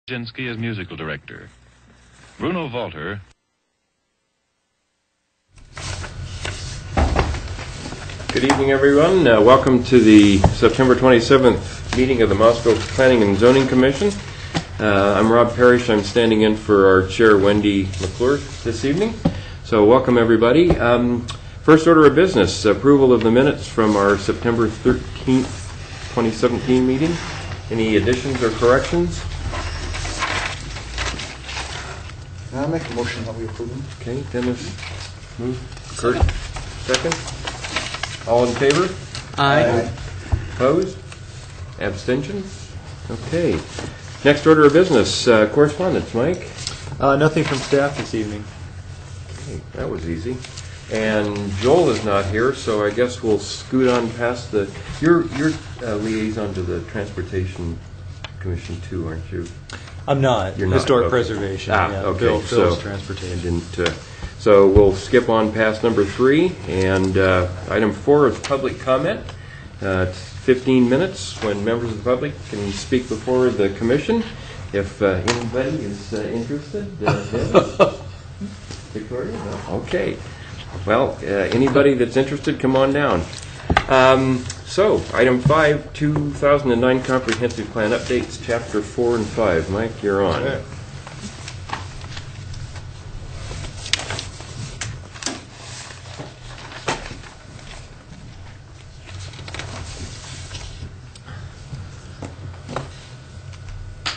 Jinsky as musical director. Bruno Walter. Good evening, everyone. Welcome to the September 27th meeting of the Moscow Planning and Zoning Commission. I'm Rob Parrish. I'm standing in for our chair, Wendy McClure, this evening. So welcome, everybody. First order of business, approval of the minutes from our September 13th, 2017 meeting. Any additions or corrections? I'll make a motion that we approve them. Okay, Dennis, move. Kurt, second. All in favor? Aye. Opposed? Abstentions? Okay. Next order of business, correspondence, Mike. Nothing from staff this evening. Okay, that was easy. And Joel is not here, so I guess we'll scoot on past the. You're liaison to the Transportation Commission too, aren't you? I'm not. You're not. Historic Okay. preservation. Ah, okay. Bill's So transportation. So we'll skip on past number 3, and item 4 is public comment. It's 15 minutes when members of the public can speak before the commission. If anybody is interested, Victoria? No? Okay. Well, anybody that's interested, come on down. So, item 5, 2009 Comprehensive Plan Updates, Chapter 4 and 5. Mike, you're on. Okay.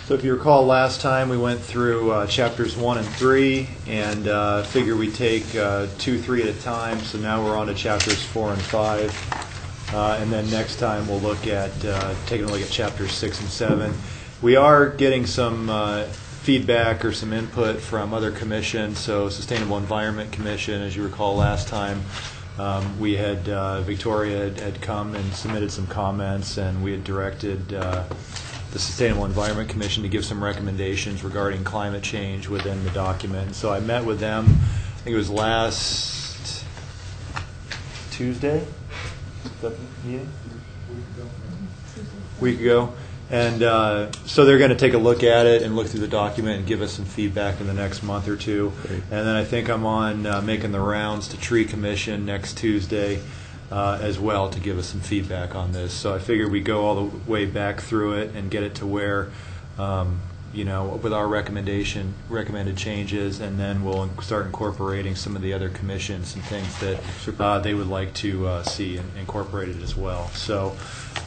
So if you recall, last time we went through chapters 1 and 3, and figure we take 2, 3 at a time. So now we're on to chapters 4 and 5. And then next time we'll look at taking a look at chapters 6 and 7. We are getting some feedback or some input from other commissions. So Sustainable Environment Commission, as you recall last time, we had Victoria had come and submitted some comments, and we had directed the Sustainable Environment Commission to give some recommendations regarding climate change within the document. So I met with them, I think it was last Tuesday? Week ago. And so they're going to take a look at it and look through the document and give us some feedback in the next month or two. Great. And then I think I'm on making the rounds to Tree Commission next Tuesday as well to give us some feedback on this. So I figured we go all the way back through it and get it to where with our recommended changes, and then we'll start incorporating some of the other commissions and things that they would like to see incorporated as well. So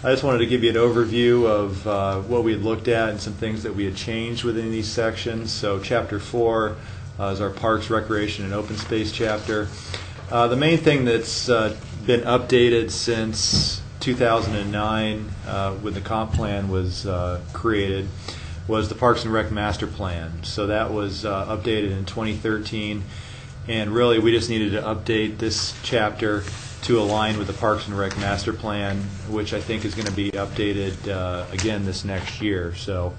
I just wanted to give you an overview of what we had looked at and some things that we had changed within these sections. So Chapter 4 is our Parks, Recreation, and Open Space chapter. The main thing that's been updated since 2009 when the comp plan was created was the Parks and Rec Master Plan. So that was updated in 2013, and really we just needed to update this chapter to align with the Parks and Rec Master Plan, which I think is going to be updated again this next year. So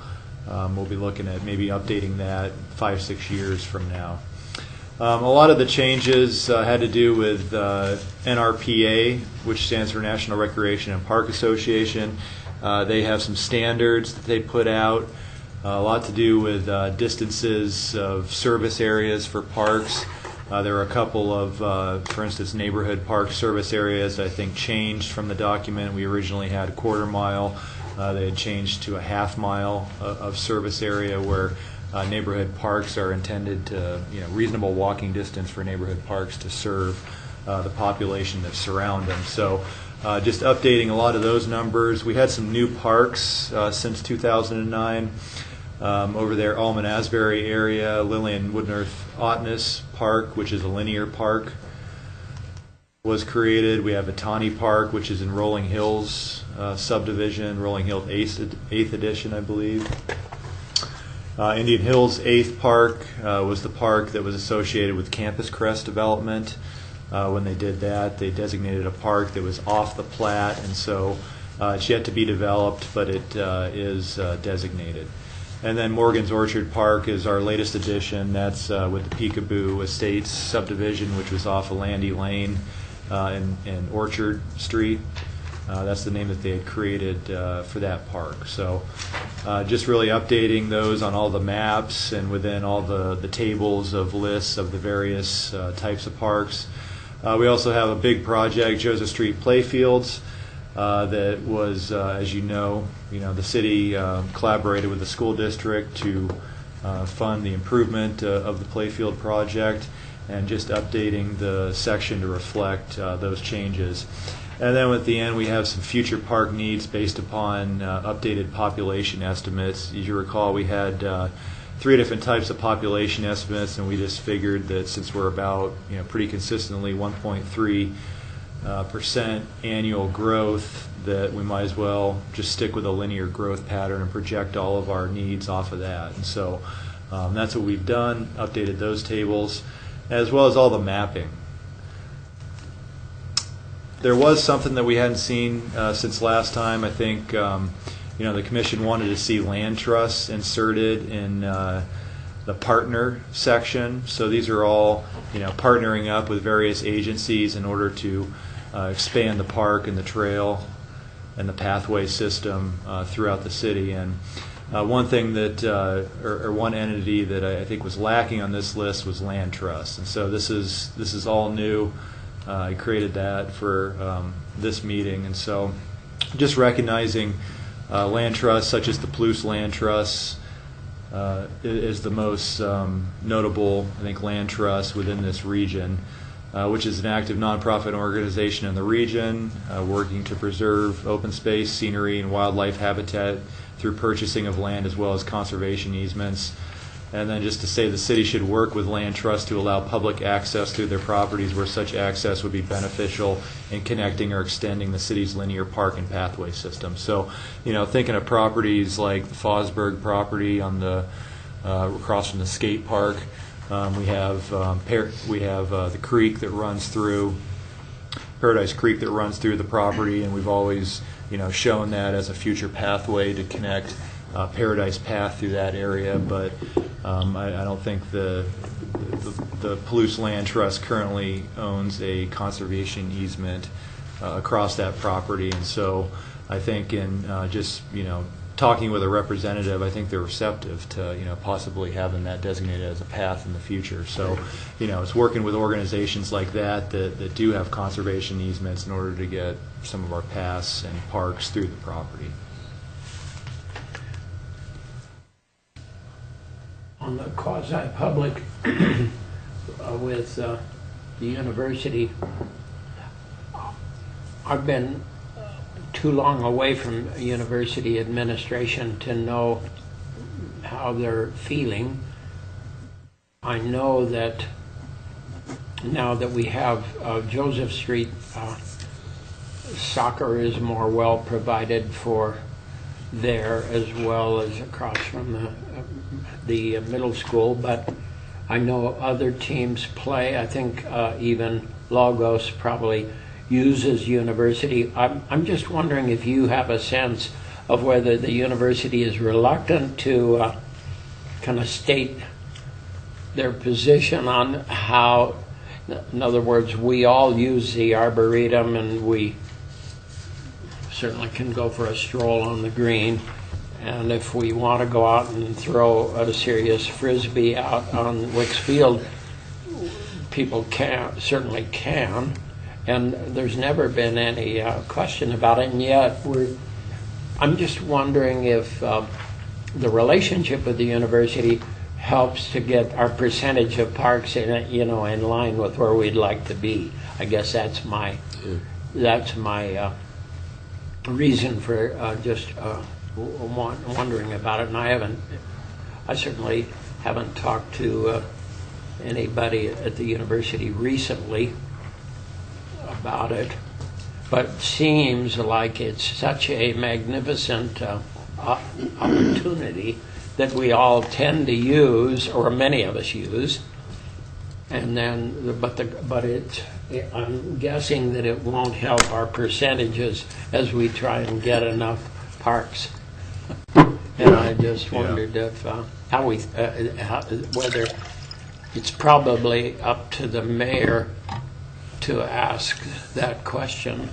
we'll be looking at maybe updating that 5-6 years from now. A lot of the changes had to do with NRPA, which stands for National Recreation and Park Association. They have some standards that they put out. A lot to do with distances of service areas for parks. There are a couple of, for instance, neighborhood park service areas I think changed from the document. We originally had a quarter mile. They had changed to a half mile of service area where neighborhood parks are intended to, reasonable walking distance for neighborhood parks to serve the population that surround them. So just updating a lot of those numbers. We had some new parks since 2009. Over there, Almond Asbury area, Lillian Woodnorth Otness Park, which is a linear park, was created. We have Atani Park, which is in Rolling Hills subdivision, Rolling Hills 8th edition, I believe. Indian Hills 8th Park was the park that was associated with Campus Crest development. When they did that, they designated a park that was off the plat, and so it's yet to be developed, but it is designated. And then Morgan's Orchard Park is our latest addition. That's with the Peekaboo Estates subdivision, which was off of Landy Lane in Orchard Street. That's the name that they had created for that park. So just really updating those on all the maps and within all the tables of lists of the various types of parks. We also have a big project, Joseph Street Playfields, that was, as you know, the city collaborated with the school district to fund the improvement of the playfield project, and just updating the section to reflect those changes. And then at the end, we have some future park needs based upon updated population estimates. As you recall, we had 3 different types of population estimates, and we just figured that since we're about pretty consistently 1.3% annual growth, that we might as well just stick with a linear growth pattern and project all of our needs off of that. And so that's what we've done, updated those tables, as well as all the mapping. There was something that we hadn't seen since last time. I think the commission wanted to see land trusts inserted in the partner section. So these are all partnering up with various agencies in order to expand the park and the trail and the pathway system throughout the city. And one thing that, or one entity that I think was lacking on this list was land trusts. And so this is all new. I created that for this meeting, and so just recognizing land trusts such as the Palouse Land Trust is the most notable, I think, land trust within this region, which is an active nonprofit organization in the region, working to preserve open space, scenery, and wildlife habitat through purchasing of land as well as conservation easements. And then just to say the city should work with land trusts to allow public access through their properties where such access would be beneficial in connecting or extending the city's linear park and pathway system. So, thinking of properties like the Fosburg property on the across from the skate park, we have the creek that runs through Paradise Creek that runs through the property, and we've always shown that as a future pathway to connect Paradise Path through that area, but I don't think the Palouse Land Trust currently owns a conservation easement across that property, and so I think in just talking with a representative, I think they're receptive to possibly having that designated as a path in the future. So it's working with organizations like that do have conservation easements in order to get some of our paths and parks through the property. On the quasi-public with the university, I've been too long away from university administration to know how they're feeling. I know that now that we have Joseph Street, soccer is more well provided for there, as well as across from the middle school, but I know other teams play. I think even Lagos probably uses university. I'm just wondering if you have a sense of whether the university is reluctant to kind of state their position on how, in other words, we all use the Arboretum and we certainly can go for a stroll on the green, and if we want to go out and throw a serious frisbee out on Wicks Field, people certainly can, and there's never been any question about it. And yet I'm just wondering if the relationship with the university helps to get our percentage of parks in line with where we'd like to be. I guess that's my reason for just wondering about it, and I certainly haven't talked to anybody at the university recently about it, but it seems like it's such a magnificent opportunity that we all tend to use, or many of us use, and then I'm guessing that it won't help our percentages as we try and get enough parks. And I just wondered if whether it's probably up to the mayor to ask that question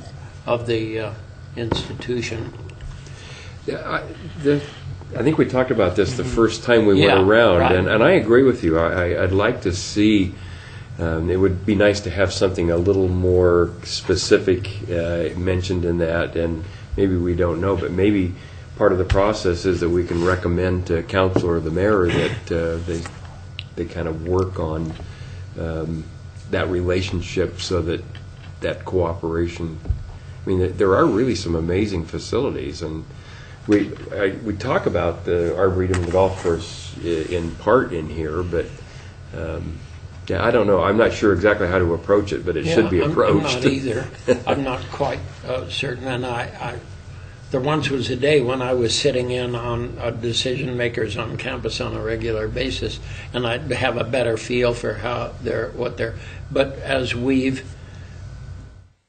of the institution. I think we talked about this the first time we Yeah, went around, right. and I agree with you. I'd like to see, it would be nice to have something a little more specific mentioned in that, and maybe we don't know, but maybe part of the process is that we can recommend to council or the mayor that they kind of work on that relationship so that cooperation. I mean, there are really some amazing facilities, and we talk about the Arboretum and the golf course in part in here, but yeah, I don't know. I'm not sure exactly how to approach it, but it should be approached. I'm not either. I'm not quite certain, and there once was a day when I was sitting in on decision makers on campus on a regular basis, and I'd have a better feel for but as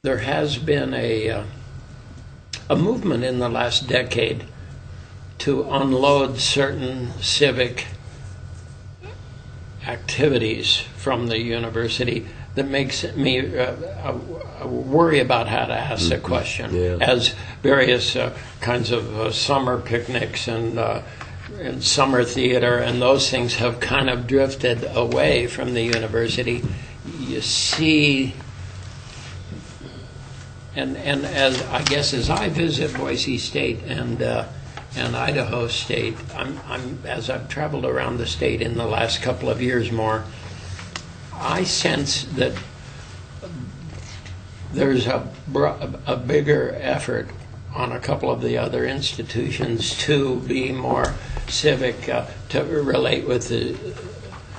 there has been a movement in the last decade to unload certain civic activities from the university that makes me worry about how to ask the question. Yeah. As various kinds of summer picnics and summer theater and those things have kind of drifted away from the university, you see. And as I guess as I visit Boise State and Idaho State, as I've traveled around the state in the last couple of years more, I sense that there's a bigger effort on a couple of the other institutions to be more civic, to relate with the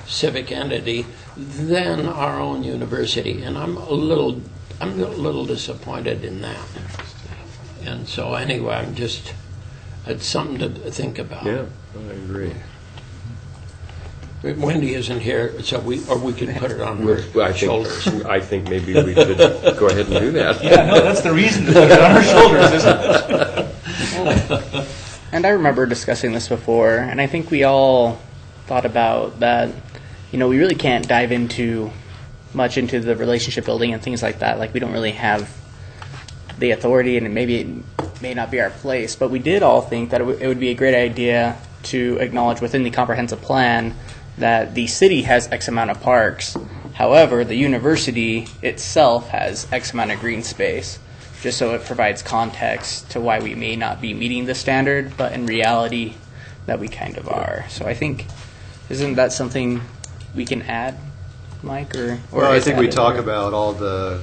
civic entity than our own university, and I'm a little disappointed in that. And so anyway, it's something to think about. Yeah, I agree. Wendy isn't here, so we can put it on her shoulders. I think maybe we should go ahead and do that. Yeah, no, that's the reason to put it on our shoulders, isn't it? And I remember discussing this before, and I think we all thought about that, we really can't dive much into the relationship building and things like that. Like, we don't really have the authority, and maybe it may not be our place, but we did all think that it would be a great idea to acknowledge within the comprehensive plan that the city has X amount of parks. However, the university itself has X amount of green space, just so it provides context to why we may not be meeting the standard, but in reality that we kind of are. So I think, isn't that something we can add, Mike? Well, I think we talk about all the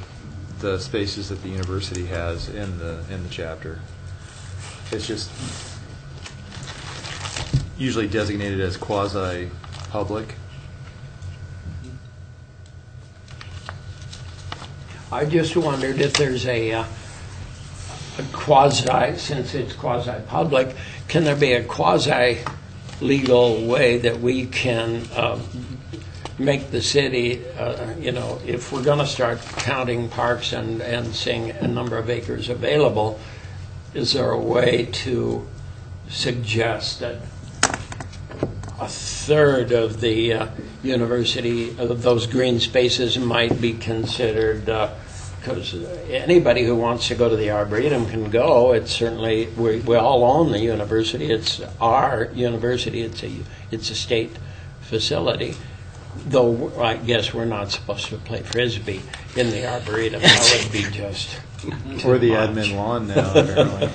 spaces that the university has in the chapter. It's just usually designated as quasi-public. I just wondered if there's a quasi, since it's quasi-public, can there be a quasi-legal way that we can make the city, if we're going to start counting parks and seeing a number of acres available, is there a way to suggest that a third of the university, of those green spaces might be considered, because anybody who wants to go to the Arboretum can go. It's certainly, we all own the university. It's our university. It's a state facility. Though I guess we're not supposed to play Frisbee in the Arboretum. That would be just Or the admin lawn now, apparently.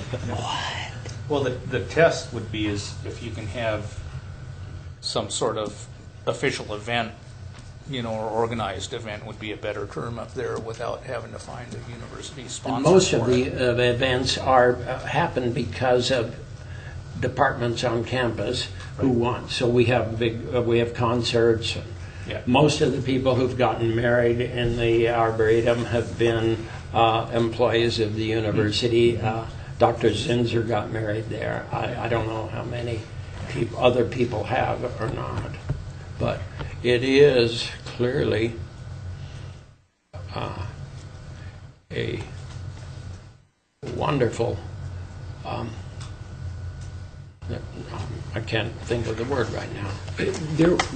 Well, the test would be is if you can have some sort of official event, or organized event would be a better term up there without having to find a university sponsor. And most of for the it. events happen because of departments on campus who want. So we have we have concerts. Yeah. Most of the people who've gotten married in the Arboretum have been employees of the university. Dr. Zinser got married there. I don't know how many other people have or not, but it is clearly a wonderful. I can't think of the word right now.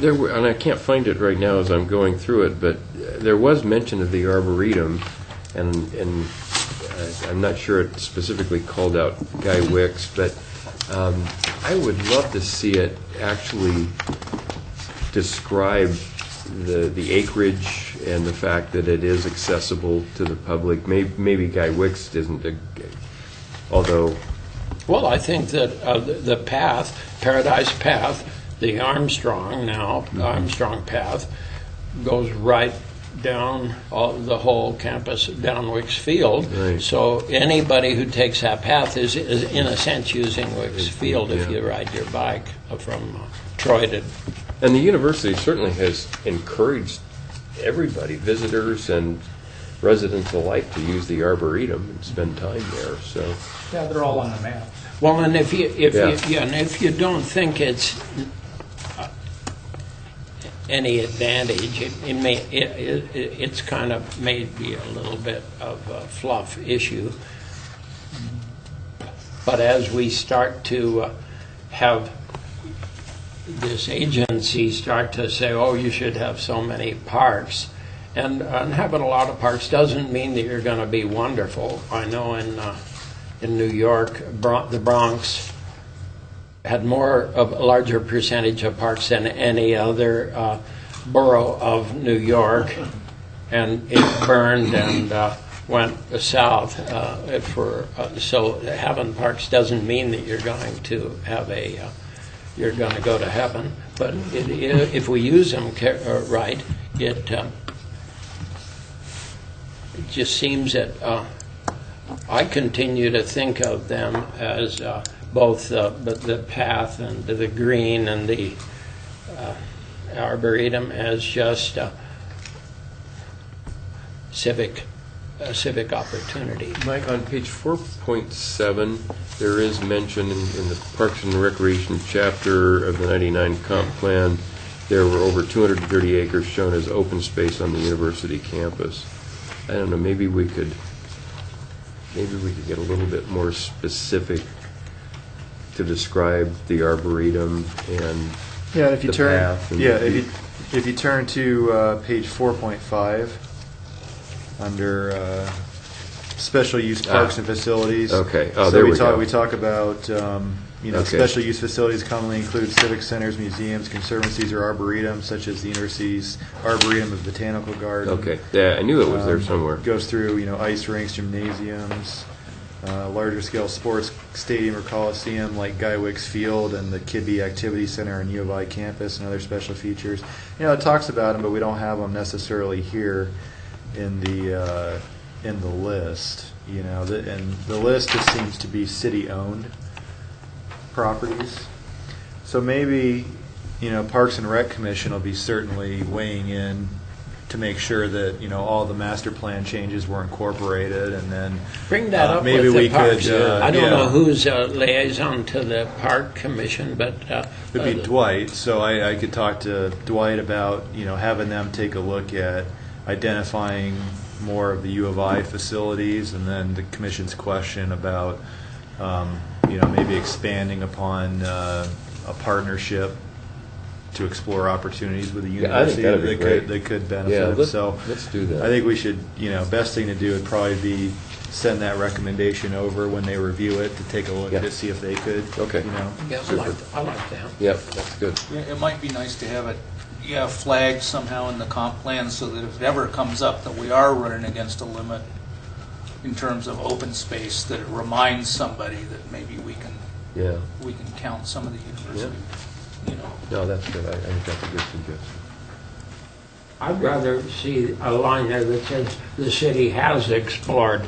There were, and I can't find it right now as I'm going through it, but there was mention of the Arboretum, and I'm not sure it specifically called out Guy Wicks, but I would love to see it actually describe the acreage and the fact that it is accessible to the public. Maybe Guy Wicks isn't, although... Well, I think that the path, Paradise Path, the Armstrong Path, goes right down the whole campus, down Wicks Field. Right. So anybody who takes that path is in a sense using Wicks Field if you ride your bike from Troy to... And the university certainly has encouraged everybody, visitors and residents alike, to use the Arboretum and spend time there. So Yeah, they're all on the map. Well, and if you don't think it's any advantage, it's kind of maybe a little bit of a fluff issue. But as we start to have this agency start to say, oh, you should have so many parks, and having a lot of parks doesn't mean that you're going to be wonderful. I know in New York, the Bronx had a larger percentage of parks than any other borough of New York, and it burned and went south. So having parks doesn't mean that you're going to have you're going to go to heaven. But if we use them right, it just seems that I continue to think of them as both the path and the green and the Arboretum as just civic opportunity. Mike, on page 4.7, there is mention in the Parks and Recreation chapter of the 99 comp plan, there were over 230 acres shown as open space on the university campus. I don't know, maybe we could get a little bit more specific to describe the Arboretum and if you the turn, path. And if you turn to page 4.5 under special use parks and facilities. Okay. Oh, so there we go. We talk about Okay. special use facilities commonly include civic centers, museums, conservancies, or arboretums, such as the university's Arboretum of Botanical Garden. Okay. Yeah, I knew it was there somewhere. Goes through ice rinks, gymnasiums, larger scale sports stadium or coliseum like Guy Wicks Field and the Kidby Activity Center and U of I campus and other special features. It talks about them, but we don't have them necessarily here in the list. And the list just seems to be city-owned properties. So maybe Parks and Rec Commission will be certainly weighing in to make sure that all the master plan changes were incorporated, and then Bring that up maybe with we the parks. could. I don't know who's liaison to the Park Commission, but It'd be Dwight, so I could talk to Dwight about having them take a look at identifying more of the U of I facilities, and then the commission's question about maybe expanding upon a partnership to explore opportunities with the university that could benefit. Yeah, so let's do that. I think we should, best thing to do would probably be send that recommendation over when they review it to take a look at it, see if they could. Okay. yeah, I like that. Yep, that's good. Yeah, it might be nice to have it flagged somehow in the comp plan so that if it ever comes up that we are running against a limit in terms of open space, that it reminds somebody that maybe we can count some of the university. No, that's good. I think that's a good suggestion. I'd rather see a line there that says the city has explored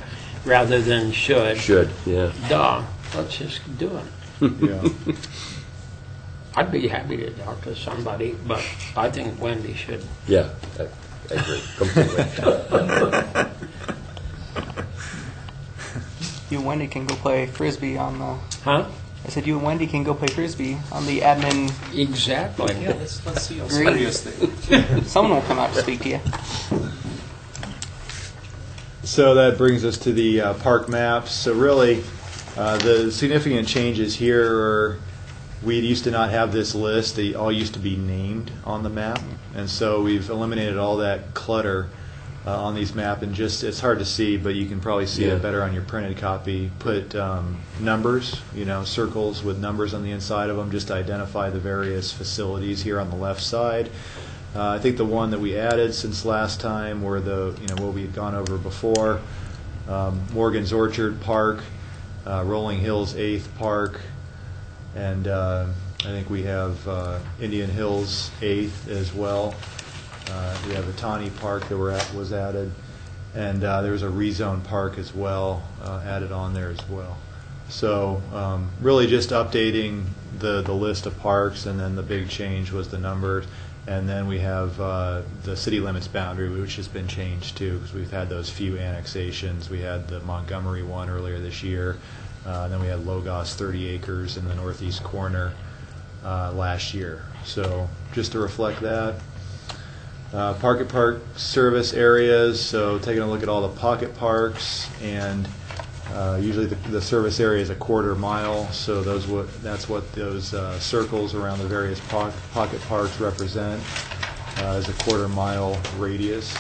rather than should. Should, yeah. Duh. Let's just do it. Yeah. I'd be happy to talk to somebody, but I think Wendy should. Yeah, I agree completely. You and Wendy can go play frisbee on the. Huh? I said you and Wendy can go play frisbee on the admin. Exactly. Yeah, let's see how Green. serious they Someone will come out to speak to you. So that brings us to the park maps. So really, the significant changes here are we used to not have this list. They all used to be named on the map. And so we've eliminated all that clutter on these map, and just it's hard to see, but you can probably see Yeah. it better on your printed copy. Put numbers, circles with numbers on the inside of them, just to identify the various facilities here on the left side. I think the one that we added since last time were what we had gone over before. Morgan's Orchard Park, Rolling Hills 8th Park, and I think we have Indian Hills 8th as well. We have a Tawny Park that was added, and there's a rezone park as well added on there as well. So really just updating the list of parks, and then the big change was the numbers. And then we have the city limits boundary, which has been changed too, because we've had those few annexations. We had the Montgomery one earlier this year. Then we had Logos 30 acres in the northeast corner last year. So just to reflect that. Pocket park service areas, so taking a look at all the pocket parks, and usually the service area is a quarter mile, so that's what those circles around the various pocket parks represent, is a quarter mile radius.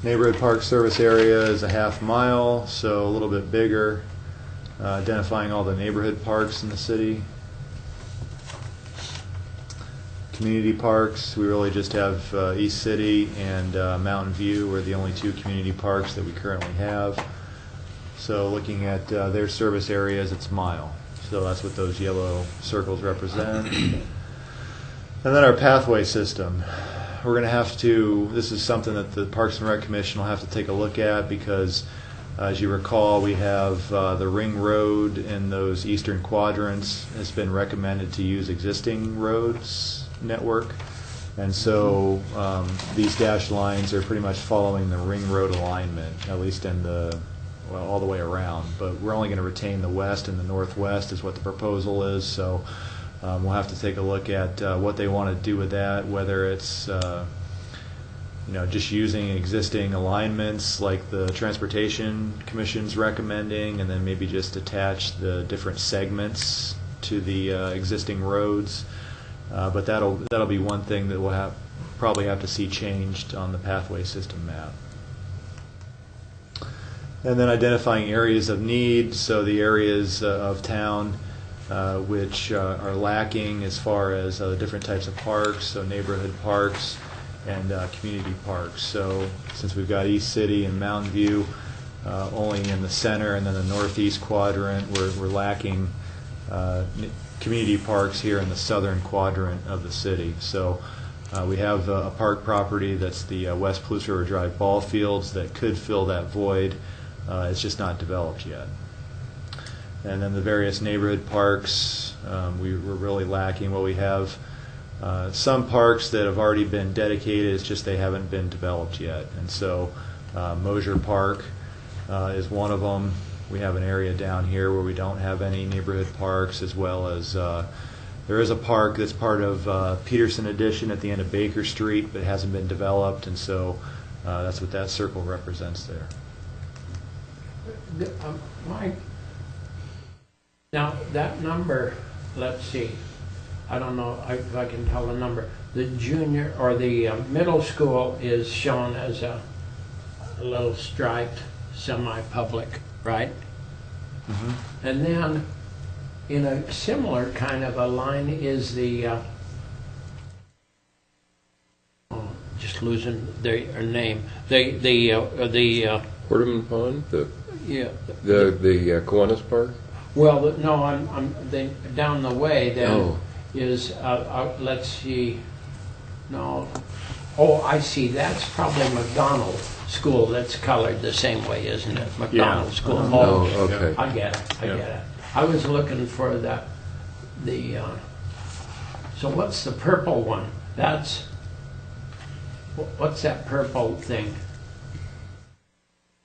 Neighborhood park service area is a half mile, so a little bit bigger, identifying all the neighborhood parks in the city. Community parks, we really just have East City and Mountain View are the only two community parks that we currently have. So looking at their service areas, it's mile. So that's what those yellow circles represent. And then our pathway system. We're going to have to, this is something that the Parks and Rec Commission will have to take a look at, because as you recall, we have the ring road in those eastern quadrants has been recommended to use existing roads network, and so these dashed lines are pretty much following the ring road alignment, at least in all the way around, but we're only going to retain the west and the northwest is what the proposal is. So we'll have to take a look at what they want to do with that, whether it's just using existing alignments like the Transportation Commission's recommending, and then maybe just attach the different segments to the existing roads. But that'll be one thing that we'll probably have to see changed on the pathway system map. And then identifying areas of need, so the areas of town which are lacking as far as the different types of parks, so neighborhood parks and community parks. So since we've got East City and Mountain View only in the center, and then the northeast quadrant, we're lacking community parks here in the southern quadrant of the city. So we have a park property that's the West Palouse River Drive ball fields that could fill that void. It's just not developed yet. And then the various neighborhood parks, we're really lacking. Well, we have some parks that have already been dedicated, it's just they haven't been developed yet. And so Mosier Park is one of them. We have an area down here where we don't have any neighborhood parks, as well as there is a park that's part of Peterson Addition at the end of Baker Street, but it hasn't been developed, and so that's what that circle represents there. Mike, now that number, let's see, I don't know if I can tell the number. The junior or the middle school is shown as a little striped semi-public, right? Mm-hmm. And then in a similar kind of a line is the just losing their name, the Hordeman Pond, the Kiwanis Park. Well, no, I'm down the way. Then Oh. is let's see, no, oh, I see. That's probably McDonald School. That's colored the same way, isn't it? McDonald School. Oh, okay. I get it. I get it. I was looking for the. So what's the purple one? What's that purple thing?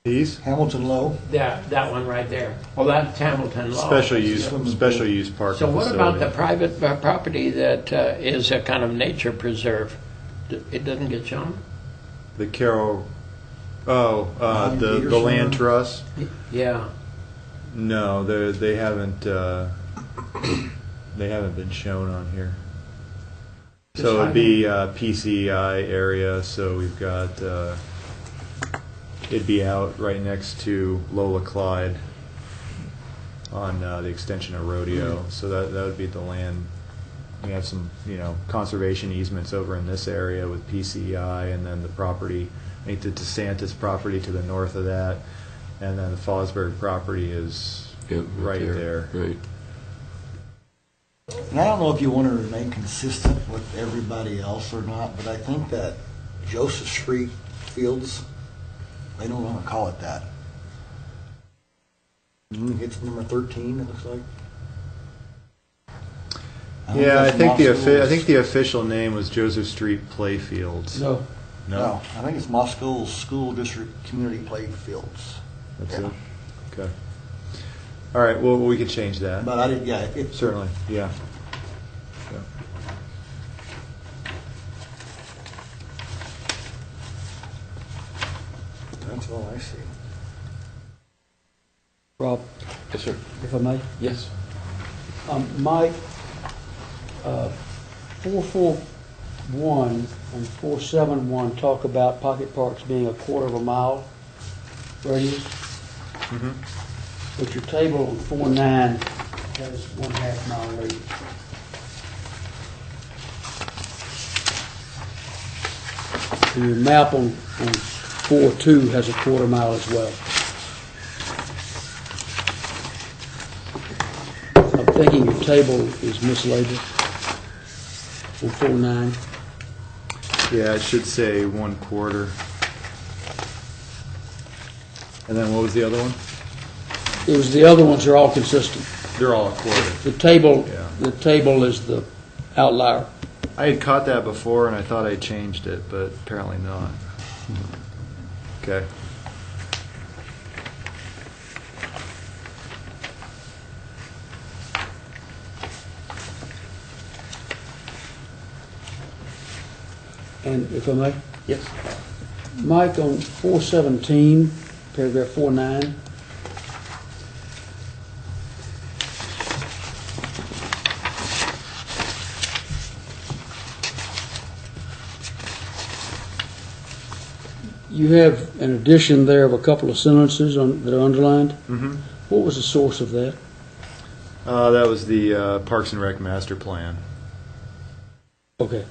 These? Hamilton Low. That one right there. Well, that's Hamilton Low. Special use park. So what about the private property that is a kind of nature preserve? It doesn't get shown? The Carroll, the land trust? Yeah. No, they haven't been shown on here. So it'd be PCI area, so we've got, it'd be out right next to Lola Clyde on the extension of Rodeo. So that would be the land. We have some, conservation easements over in this area with PCI, and then the property, I think the DeSantis property to the north of that, and then the Fosberg property is right there. Right. And I don't know if you want to remain consistent with everybody else or not, but I think that Joseph Street Fields, they don't want to call it that. It's number 13, it looks like. Yeah, I think Moscow's- the official name was Joseph Street Playfields. No. No, I think it's Moscow's School District Community Play Fields. That's Yeah. it? Okay. All right, well, we could change that. But I did, yeah, Certainly, yeah. Yeah. that's all I see. Rob, Yes, sir. if I may. Yes. Mike, 441 and 471 talk about pocket parks being a quarter of a mile radius. Mm-hmm. But your table on 49 has 1/2 mile radius. And your map on 42 has a quarter mile as well. I'm thinking your table is mislabeled on 49. Yeah, it should say 1/4. And then what was the other one? It was the other ones are all consistent. They're all a quarter. The table, Yeah. the table is the outlier. I had caught that before, and I thought I changed it, but apparently not. Okay. And if I may, Yes. Mike, on 417, paragraph 49, you have an addition there of a couple of sentences that are underlined. Mm-hmm. What was the source of that? That was the Parks and Rec master plan. Okay.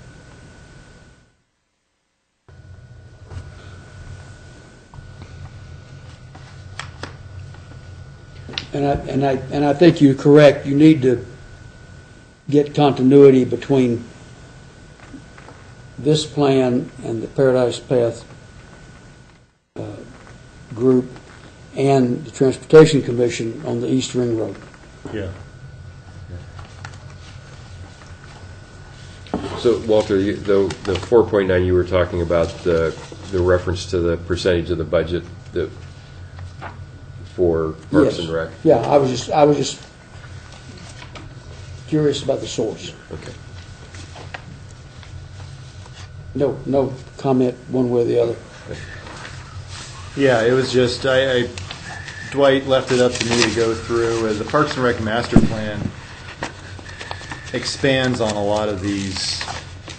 And I think you're correct. You need to get continuity between this plan and the Paradise Path group and the Transportation Commission on the East Ring Road. Yeah. So, Walter, the 4.9 you were talking about, the reference to the percentage of the budget that for Parks Yes. and Rec? Yeah, I was just curious about the source. Okay. No comment one way or the other. Yeah, it was just, Dwight left it up to me to go through. The Parks and Rec master plan expands on a lot of these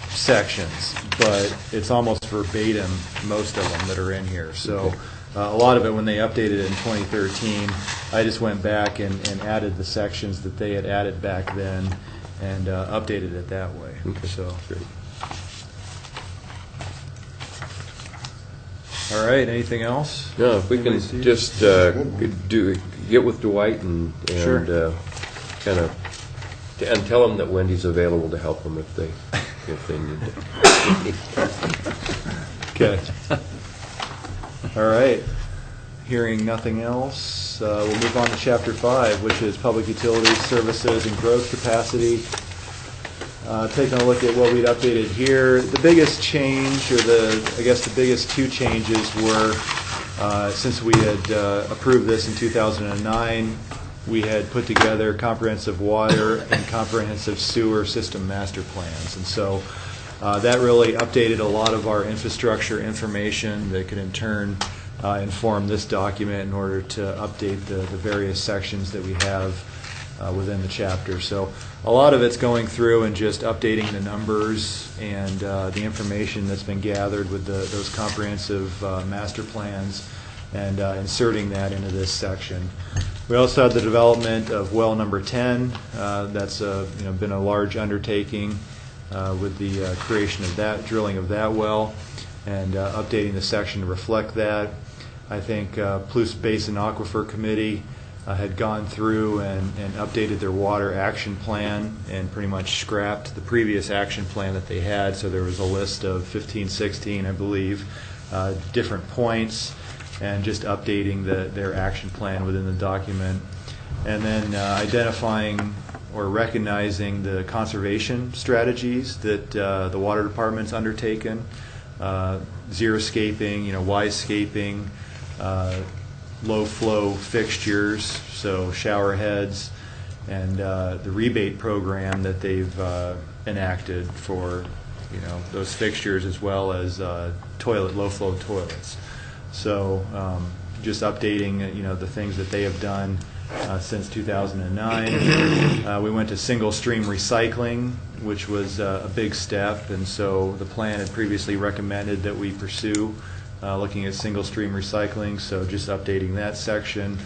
sections, but it's almost verbatim, most of them that are in here. So a lot of it, when they updated it in 2013, I just went back and added the sections that they had added back then and updated it that way. Okay. So, Great. all right, anything else? No, if we can Anybody see? just get with Dwight and Sure. kind of and tell them that Wendy's available to help them if they need it. Okay. All right. Hearing nothing else, we'll move on to Chapter 5, which is Public Utilities, Services, and Growth Capacity. Taking a look at what we'd updated here, the biggest change, or I guess the biggest two changes were, since we had approved this in 2009, we had put together comprehensive water and comprehensive sewer system master plans. And so that really updated a lot of our infrastructure information that could in turn inform this document in order to update the various sections that we have within the chapter. So a lot of it's going through and just updating the numbers and the information that's been gathered with those comprehensive master plans and inserting that into this section. We also had the development of well number 10. That's been a large undertaking with the creation of that, drilling of that well, and updating the section to reflect that. I think Palouse Basin Aquifer Committee had gone through and updated their water action plan and pretty much scrapped the previous action plan that they had. So there was a list of 15, 16, I believe, different points, and just updating their action plan within the document. And then identifying or recognizing the conservation strategies that the water department's undertaken, xeriscaping, wise-scaping, low flow fixtures, so shower heads, and the rebate program that they've enacted for those fixtures, as well as low flow toilets. So just updating the things that they have done since 2009. We went to single stream recycling, which was a big step, and so the plan had previously recommended that we pursue looking at single stream recycling, so just updating that section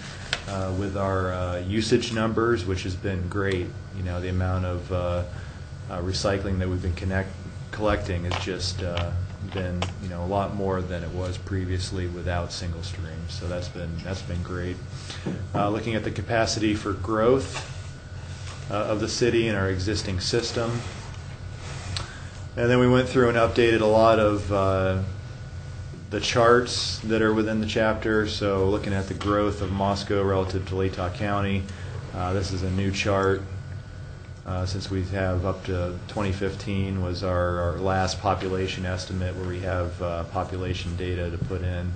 with our usage numbers, which has been great. The amount of recycling that we've been collecting has just been a lot more than it was previously without single stream, so that's been great. Looking at the capacity for growth of the city and our existing system, and then we went through and updated a lot of the charts that are within the chapter. So looking at the growth of Moscow relative to Latah County, this is a new chart since we have up to 2015 was our last population estimate where we have population data to put in.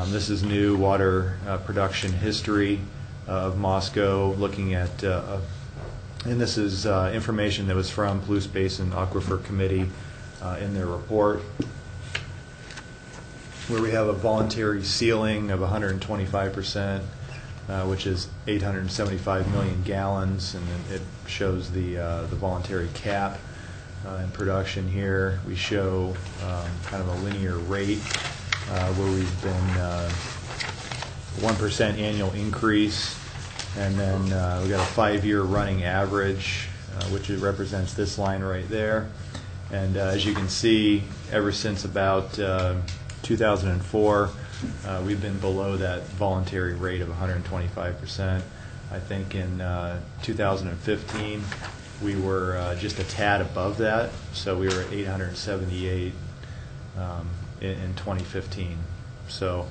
This is new water production history of Moscow, looking at, and this is information that was from Palouse Basin Aquifer Committee in their report, where we have a voluntary ceiling of 125%, which is 875 million gallons, and it shows the voluntary cap in production here. We show kind of a linear rate where we've been 1% annual increase, and then we got a 5-year running average, which represents this line right there. And as you can see, ever since about 2004, we've been below that voluntary rate of 125%. I think in 2015 we were just a tad above that, so we were at 878 in 2015. So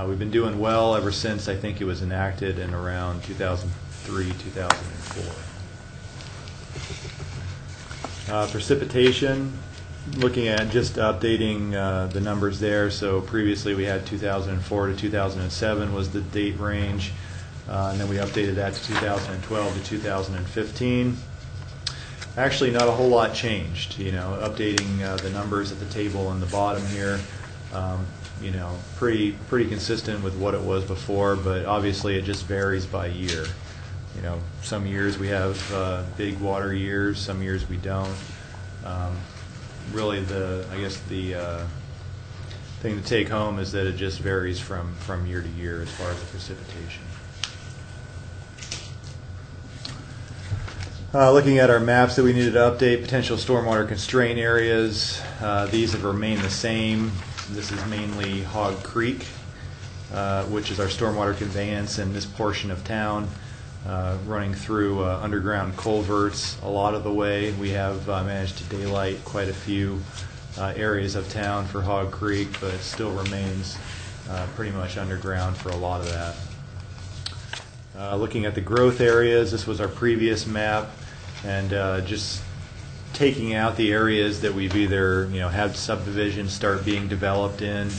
we've been doing well ever since I think it was enacted in around 2003, 2004. Precipitation. Looking at just updating the numbers there. So previously we had 2004 to 2007 was the date range, and then we updated that to 2012 to 2015. Actually, not a whole lot changed. Updating the numbers at the table on the bottom here. Pretty consistent with what it was before, but obviously it just varies by year. Some years we have big water years, some years we don't. Really, I guess the thing to take home is that it just varies from year to year as far as the precipitation. Looking at our maps that we needed to update, potential stormwater constraint areas, these have remained the same. This is mainly Hog Creek, which is our stormwater conveyance in this portion of town, running through underground culverts a lot of the way. We have managed to daylight quite a few areas of town for Hog Creek, but it still remains pretty much underground for a lot of that. Looking at the growth areas, this was our previous map, and just taking out the areas that we've either had subdivisions start being developed in,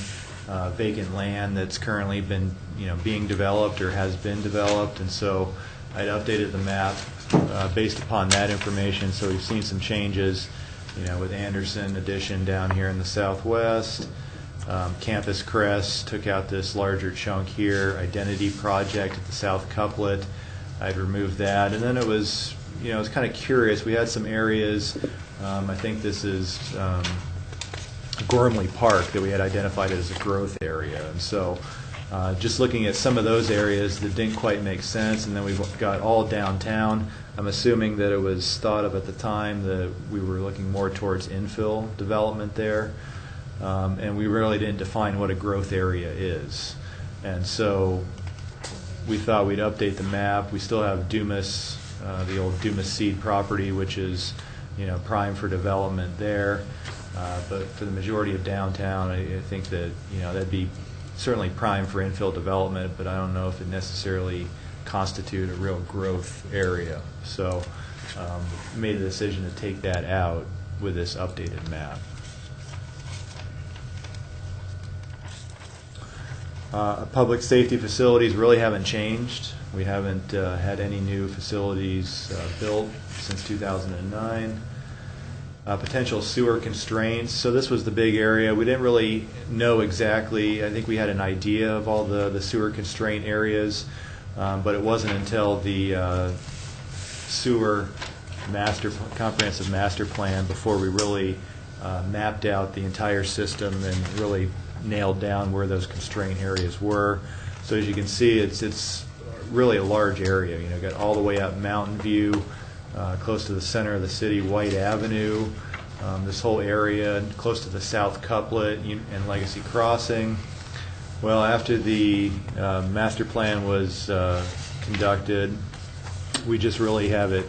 vacant land that's currently been being developed or has been developed, and so I updated the map based upon that information. So we've seen some changes, with Anderson addition down here in the southwest. Campus Crest took out this larger chunk here. Identity Project at the South Couplet I'd removed that. And then it was, it was kind of curious. We had some areas, I think this is Gormley Park, that we had identified as a growth area. And so just looking at some of those areas that didn't quite make sense, and then we've got all downtown. I'm assuming that it was thought of at the time that we were looking more towards infill development there, and we really didn't define what a growth area is. And so we thought we'd update the map. We still have Dumas, the old Dumas Seed property, which is prime for development there. But for the majority of downtown, I think that that'd be certainly prime for infill development, but I don't know if it necessarily constitute a real growth area. So made a decision to take that out with this updated map. Public safety facilities really haven't changed. We haven't had any new facilities built since 2009. Potential sewer constraints. So this was the big area. We didn't really know exactly. I think we had an idea of all the sewer constraint areas, but it wasn't until the sewer comprehensive master plan before we really mapped out the entire system and really nailed down where those constraint areas were. So as you can see, it's really a large area. Got all the way up Mountain View, close to the center of the city, White Avenue, this whole area, close to the South Couplet and Legacy Crossing. Well, after the master plan was conducted, we just really have it,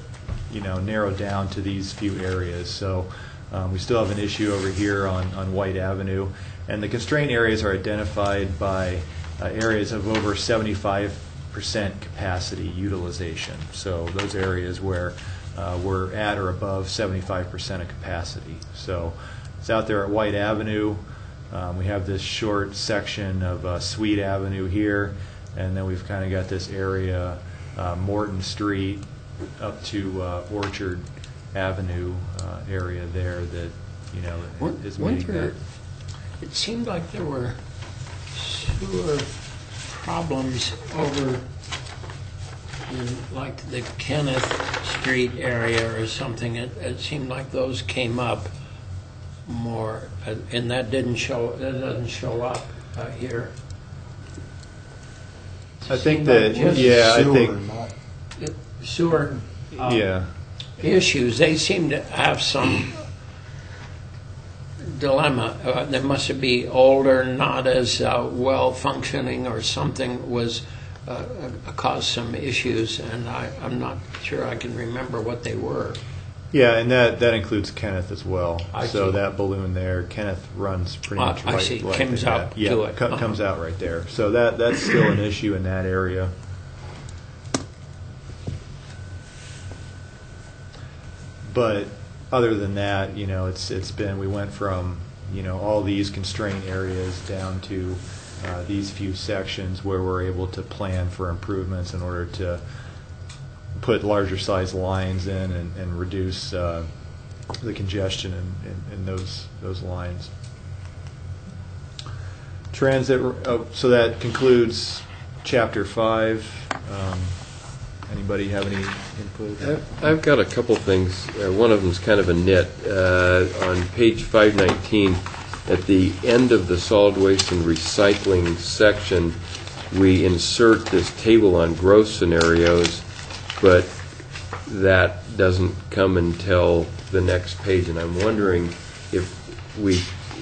narrowed down to these few areas. So we still have an issue over here on White Avenue, and the constraint areas are identified by areas of over 75% capacity utilization. So those areas where we're at or above 75% of capacity. So it's out there at White Avenue. We have this short section of Sweet Avenue here, and then we've kind of got this area, Morton Street, up to Orchard Avenue area there that is meeting that. It seemed like there were sewer problems over in like the Kenneth Street area or something. It seemed like those came up more, and that doesn't show up here. I think that, yeah, I think Sewer yeah. issues, they seem to have some dilemma. They must be older, not as well functioning, or something was caused some issues, and I'm not sure I can remember what they were. Yeah, and that includes Kenneth as well. I so see. that balloon there, Kenneth runs pretty much I right. see. Right Comes like out that. Yeah, to it. comes out right there. So that's still an issue in that area. But other than that, we went from all these constraint areas down to these few sections where we're able to plan for improvements in order to put larger size lines in and reduce the congestion in those lines. Transit. So that concludes Chapter 5. Anybody have any input? I've got a couple things. One of them is kind of a nit. On page 519, at the end of the solid waste and recycling section, we insert this table on growth scenarios, but that doesn't come until the next page, and I'm wondering if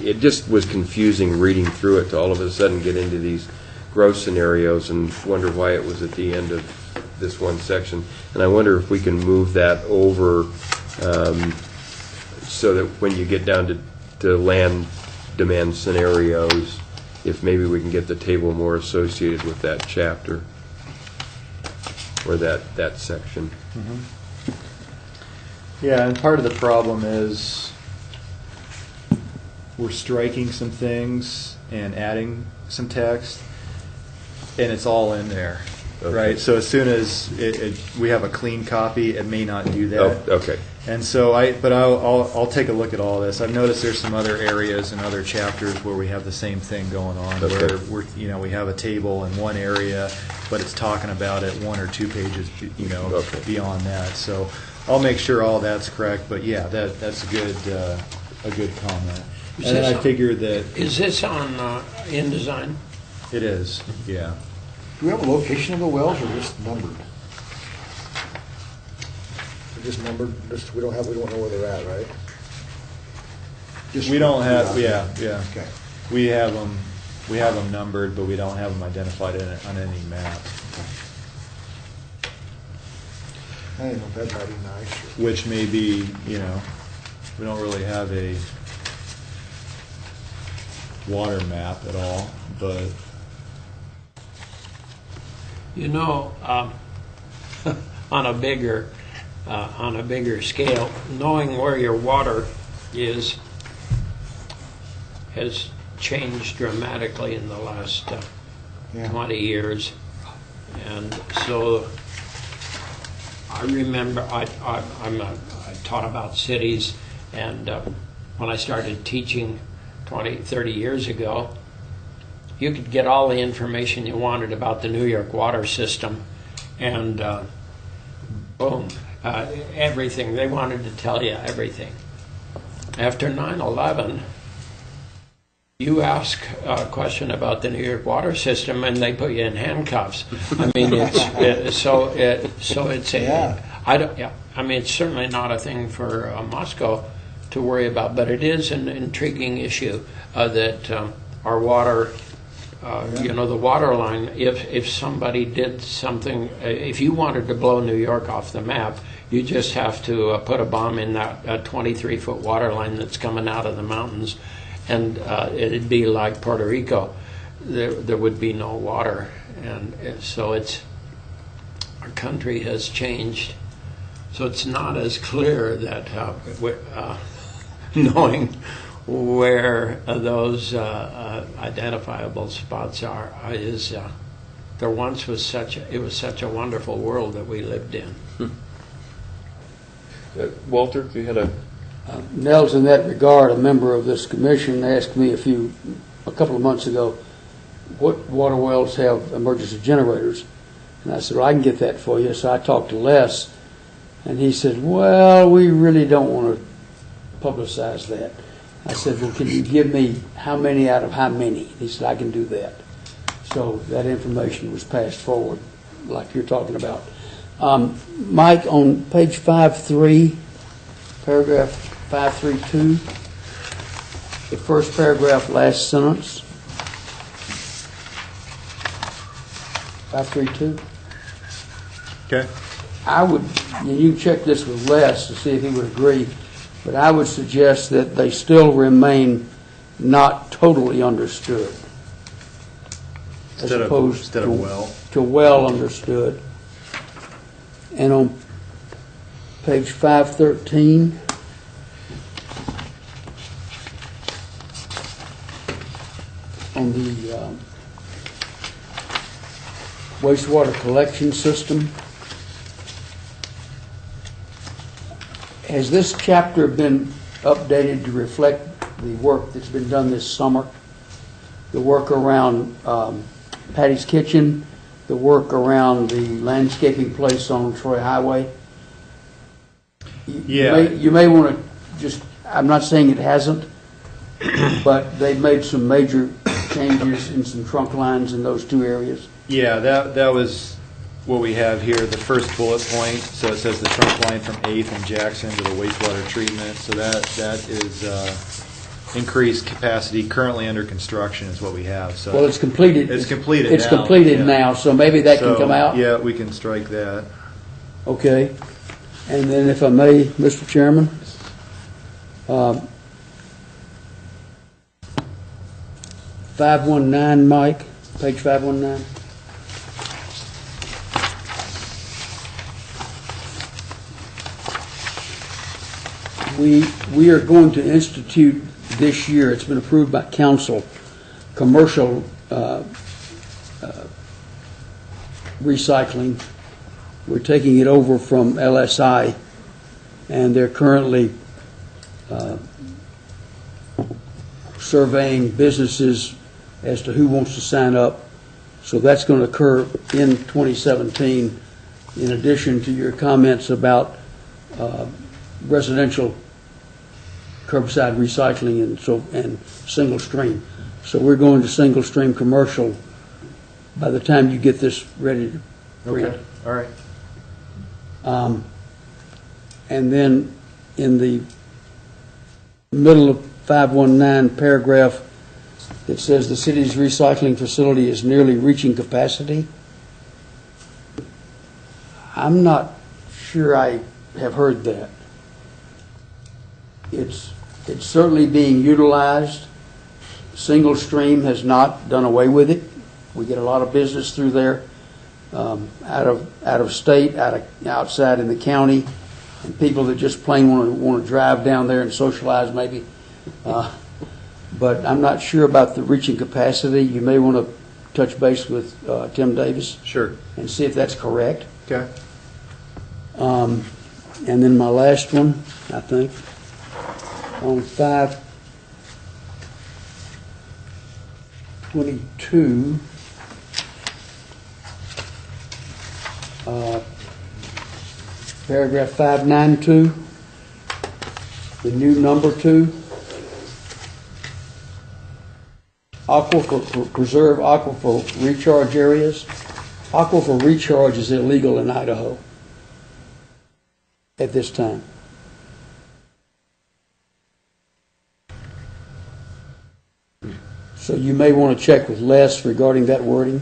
it just was confusing reading through it to all of a sudden get into these growth scenarios and wonder why it was at the end of this one section. And I wonder if we can move that over so that when you get down to land demand scenarios, if maybe we can get the table more associated with that chapter or that section. Mm-hmm. Yeah, and part of the problem is we're striking some things and adding some text, and it's all in there. Okay. Right, so as soon as we have a clean copy, it may not do that. Oh, okay. And so I'll take a look at all this. I've noticed there's some other areas and other chapters where we have the same thing going on, Okay. where we have a table in one area, but it's talking about it 1 or 2 pages, Okay. beyond that. So I'll make sure all that's correct. But yeah, that's a good comment. Is And then this I on- figured that Is this on InDesign? it is, yeah. Do we have a location of the wells or just numbered? They're just numbered, we don't know where they're at, right? Just- We don't have, yeah. Okay. We have them numbered, but we don't have them identified on any map, I don't know if that might be nice. which may be, we don't really have a water map at all, but On a bigger scale, knowing where your water is has changed dramatically in the last Yeah. 20 years. And so I remember I taught about cities, and when I started teaching 20, 30 years ago, you could get all the information you wanted about the New York water system, and boom, everything. They wanted to tell you everything. After 9/11, you ask a question about the New York water system, and they put you in handcuffs. I mean, so it's a. Yeah. I mean, it's certainly not a thing for Moscow to worry about, but it is an intriguing issue that our water. The water line, if somebody did something, if you wanted to blow New York off the map, you just have to put a bomb in that 23-foot water line that's coming out of the mountains, and it'd be like Puerto Rico. There would be no water. And so our country has changed. So it's not as clear that knowing where those identifiable spots are is there once was such a wonderful world that we lived in. Walter, if you had a... Nels, in that regard, a member of this commission asked me a couple of months ago, what water wells have emergency generators? And I said, well, I can get that for you. So I talked to Les, and he said, well, we really don't want to publicize that. I said, well, can you give me how many out of how many? He said, I can do that. So that information was passed forward, like you're talking about. Mike, on page 5.3, paragraph 532, the first paragraph, last sentence. 532. okay. I would, you can check this with Les to see if he would agree, but I would suggest that they still remain not totally understood. Instead of well. To well understood. And on page 513, on the wastewater collection system, has this chapter been updated to reflect the work that's been done this summer? The work around Patty's Kitchen, the work around the landscaping place on Troy Highway? Yeah. You may want to just, I'm not saying it hasn't, but they've made some major changes in some trunk lines in those two areas. Yeah, that was what we have here, the first bullet point. So it says the trunk line from 8th and Jackson to the wastewater treatment. So that is increased capacity currently under construction is what we have. So Well, it's completed. It's completed It's now, completed yeah. now, so maybe that can come out? Yeah, we can strike that. Okay. And then if I may, Mr. Chairman, 519, Mike, page 519. We are going to institute this year, it's been approved by council, commercial recycling. We're taking it over from LSI and they're currently surveying businesses as to who wants to sign up. So that's going to occur in 2017, in addition to your comments about residential curbside recycling and single stream. So we're going to single stream commercial by the time you get this ready to print. Okay, all right. And then in the middle of 519 paragraph, it says the city's recycling facility is nearly reaching capacity. I'm not sure I have heard that. It's certainly being utilized. Single stream has not done away with it. We get a lot of business through there, out of state, outside in the county, and people that just plain want to drive down there and socialize maybe. But I'm not sure about the reaching capacity. You may want to touch base with Tim Davis. Sure. And see if that's correct. Okay. And then my last one, I think, on 522, paragraph 592, the new number 2, preserve aquifer recharge areas. Aquifer recharge is illegal in Idaho at this time. So you may want to check with Les regarding that wording.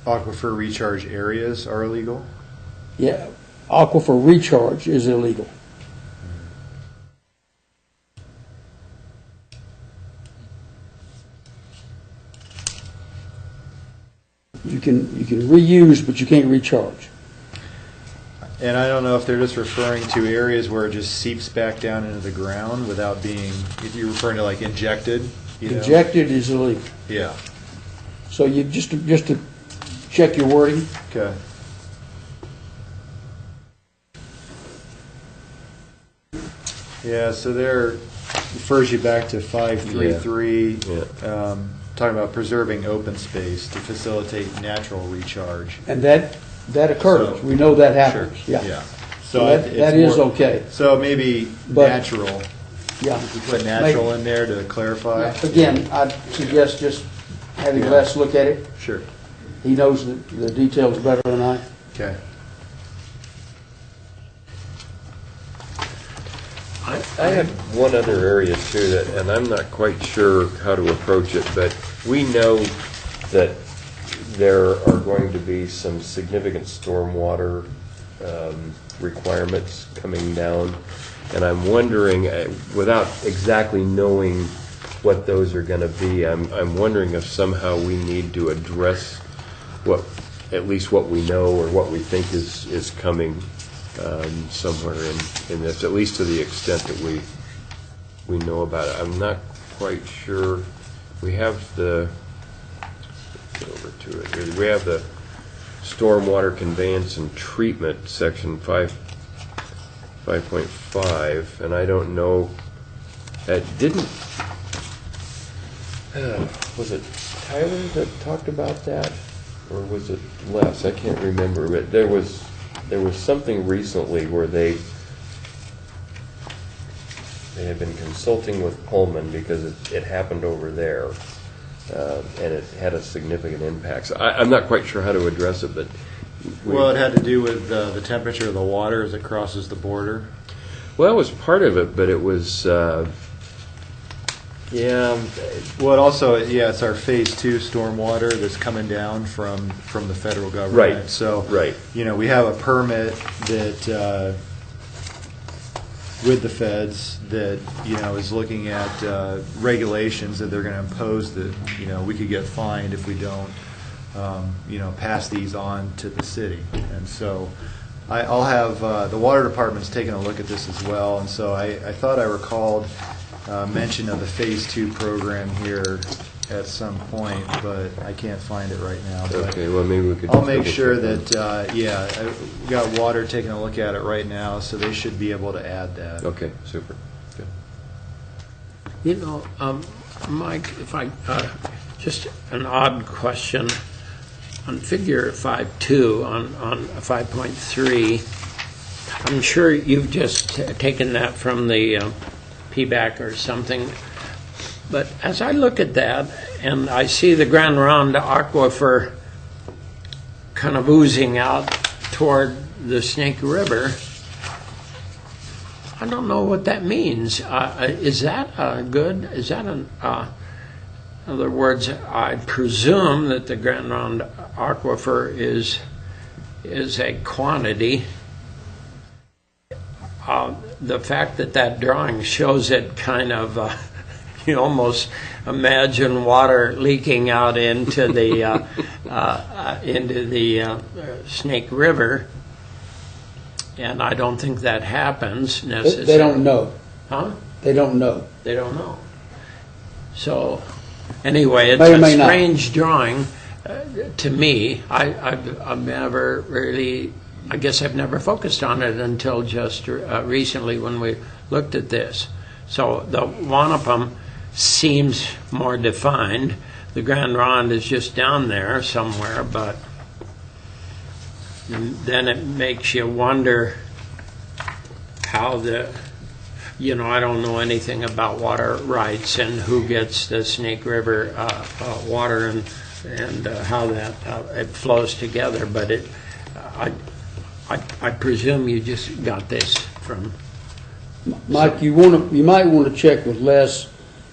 Aquifer recharge areas are illegal? Yeah, aquifer recharge is illegal. You can reuse, but you can't recharge. And I don't know if they're just referring to areas where it just seeps back down into the ground without being, if you're referring to like injected, you know? Injected is illegal. Yeah. So you just to check your wording. Okay. Yeah, so there refers you back to 533, talking about preserving open space to facilitate natural recharge. And that occurs. So, we know that happens. Sure. Yeah. So that is okay. So maybe But- natural. Yeah. We put natural in there to clarify. Again, I'd suggest just having Les look at it. Sure. He knows the details better than I. Okay. I have one other area too that, and I'm not quite sure how to approach it, but we know that there are going to be some significant stormwater requirements coming down, and I'm wondering, without exactly knowing what those are going to be, I'm wondering if somehow we need to address at least what we know or what we think is coming somewhere in this, at least to the extent that we know about it. I'm not quite sure. We have let's get over to it here. We have the stormwater conveyance and treatment, section 5.5, and I don't know. Was it Tyler that talked about that, or was it Les? I can't remember, but there was something recently where they had been consulting with Pullman because it happened over there, and it had a significant impact. So I'm not quite sure how to address it, but Well, it had to do with the temperature of the water as it crosses the border. well, it was part of it, but it was Well, it also, it's our phase 2 stormwater that's coming down from the federal government. Right. So, Right. We have a permit that with the feds that is looking at regulations that they're going to impose that we could get fined if we don't pass these on to the city. And so I'll have the water department's taking a look at this as well. And so I thought I recalled mention of the phase 2 program here at some point, but I can't find it right now. But Okay, well, maybe we could. I'll make double sure check that, we got water taking a look at it right now, so they should be able to add that. Okay, super. Good. You know, Mike, if I, just an odd question. On figure 5.2, on 5.3, I'm sure you've just taken that from the PBAC or something, but as I look at that and I see the Grand Ronde aquifer kind of oozing out toward the Snake River, I don't know what that means. Is that good? Is that an... in other words, I presume that the Grand Ronde aquifer is a quantity. The fact that that drawing shows it kind of, you almost imagine water leaking out into the Snake River, and I don't think that happens necessarily. They don't know. Huh? They don't know. They don't know. So, anyway, it's May or a may not. strange drawing to me. I've never really, I guess I've never focused on it until just recently when we looked at this. So the Wanapum seems more defined. The Grand Ronde is just down there somewhere, but then it makes you wonder how the... You know, I don't know anything about water rights and who gets the Snake River water and how that it flows together. But I presume you just got this from. Mike, you might want to check with Les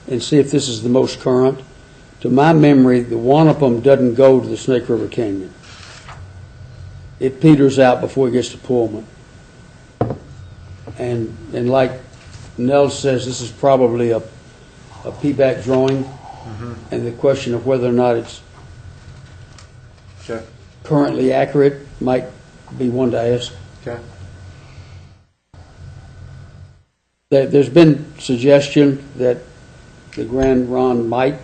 and see if this is the most current. To my memory, the Wanapum doesn't go to the Snake River Canyon. It peters out before it gets to Pullman. And like Nell says, this is probably a PBAC drawing, and the question of whether or not it's Okay. currently accurate might be one to ask. Okay. There's been suggestion that the Grand Ronde might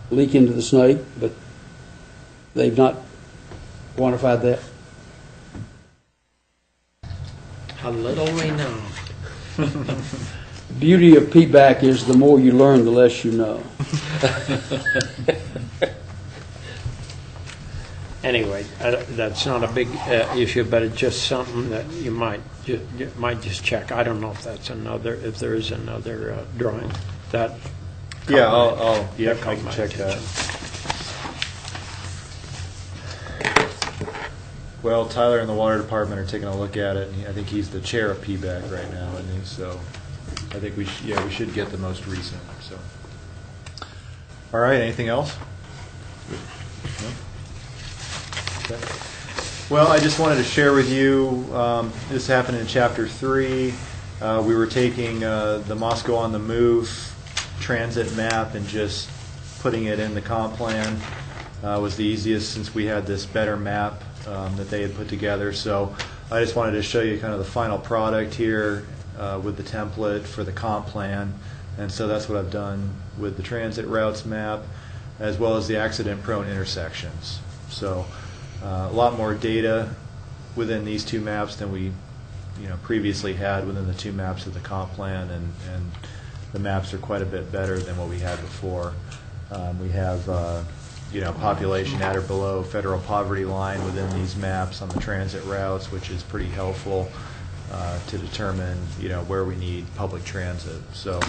leak into the Snake, but they've not quantified that. How little we know. Beauty of PBAC is the more you learn, the less you know. Anyway, that's not a big issue, but it's just something that you might just check. I don't know if that's if there is another drawing that. Yeah, I I caught can my check attention. that. Well, Tyler and the water department are taking a look at it, and I think he's the chair of PBAC right now, isn't he? So I think we should get the most recent. So, all right, anything else? No? Okay. Well, I just wanted to share with you, this happened in Chapter 3. We were taking the Moscow on the Move transit map and just putting it in the comp plan. Was the easiest since we had this better map that they had put together. So I just wanted to show you kind of the final product here with the template for the comp plan. And so that's what I've done with the transit routes map as well as the accident-prone intersections. So a lot more data within these two maps than we previously had within the two maps of the comp plan, and the maps are quite a bit better than what we had before. We have population at or below federal poverty line within these maps on the transit routes, which is pretty helpful to determine where we need public transit. So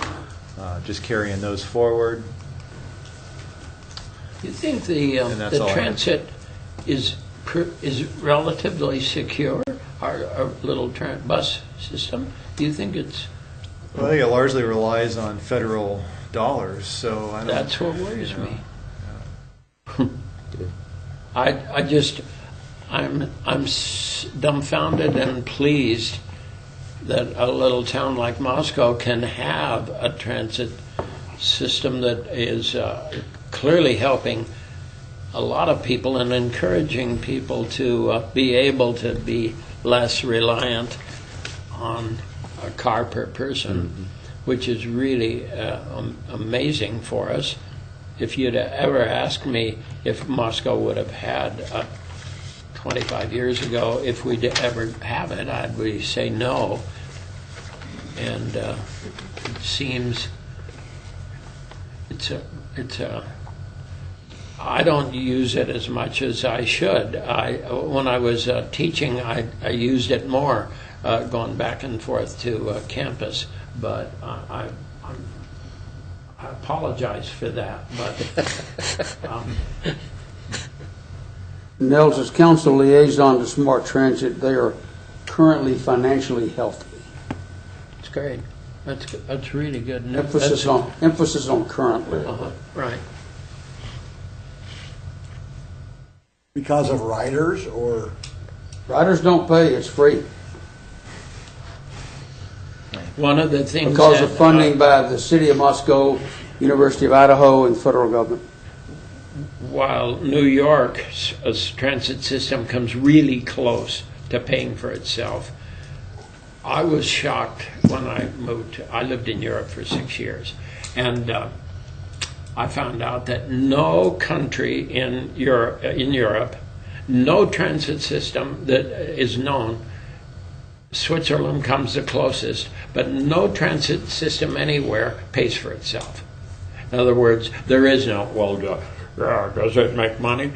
just carrying those forward. You think the all I have. transit is relatively secure? Our little bus system. Do you think it's? Well, I think it largely relies on federal dollars. So I don't. That's what worries me. I'm dumbfounded and pleased that a little town like Moscow can have a transit system that is clearly helping a lot of people and encouraging people to be able to be less reliant on a car per person, which is really amazing for us. if you'd ever asked me if Moscow would have had 25 years ago, if we'd ever have it, I'd say no. And it seems I don't use it as much as I should. When I was teaching, I used it more, going back and forth to campus. But I apologize for that. But Nels, as council liaison to Smart Transit, they are currently financially healthy. it's great. That's really good. Emphasis on currently. Right. Because of riders or? Riders don't pay, it's free. One of the things Because that, of funding by the City of Moscow, University of Idaho, and federal government. while New York's transit system comes really close to paying for itself, I was shocked when I moved. I lived in Europe for 6 years, and I found out that no country in Europe, no transit system that is known. Switzerland comes the closest, but no transit system anywhere pays for itself. In other words, there is no, does it make money?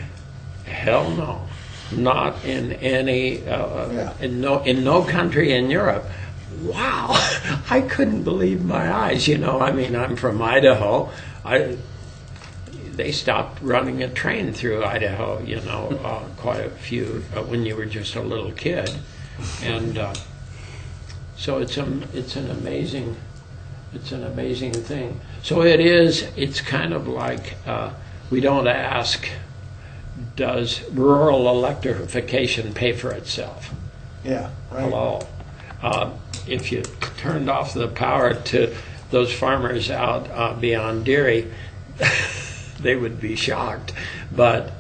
Hell no. Not in any, in no country in Europe. Wow, I couldn't believe my eyes. I mean, I'm from Idaho. They stopped running a train through Idaho, quite a few when you were just a little kid. And so it's an amazing thing. So it's kind of like we don't ask, does rural electrification pay for itself? Yeah, right. Hello. If you turned off the power to those farmers out beyond Deary, they would be shocked. But,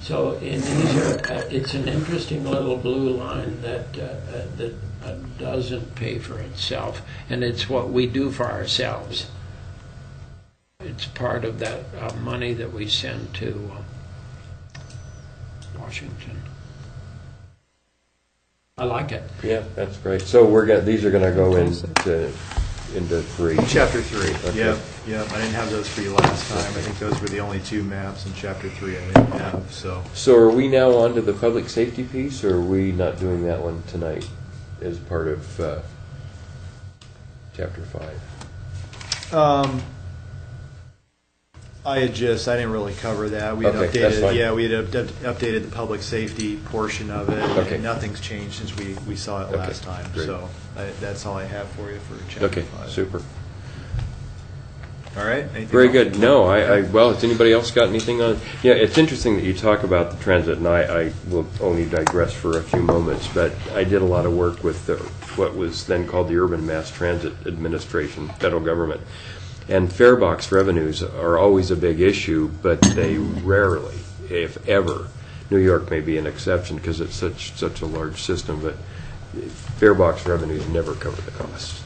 so it's an interesting little blue line that doesn't pay for itself, and it's what we do for ourselves. It's part of that money that we send to Washington. I like it. Yeah, that's great. So these are gonna go into 3. Chapter 3. Okay. Yep. I didn't have those for you last time. I think those were the only 2 maps in Chapter 3 I didn't have. So are we now on to the public safety piece, or are we not doing that one tonight as part of Chapter 5? I didn't really cover that. We had Okay, that's fine. updated the public safety portion of it. Okay. And nothing's changed since we saw it Okay, last time. great. So that's all I have for you for Chapter Okay, 5. super. All right. Anything Very else? good. No, well, has anybody else got anything on? Yeah, it's interesting that you talk about the transit, and I will only digress for a few moments, but I did a lot of work with what was then called the Urban Mass Transit Administration, federal government. And fare box revenues are always a big issue, but they rarely, if ever, New York may be an exception because it's such a large system, but fare box revenues never cover the costs.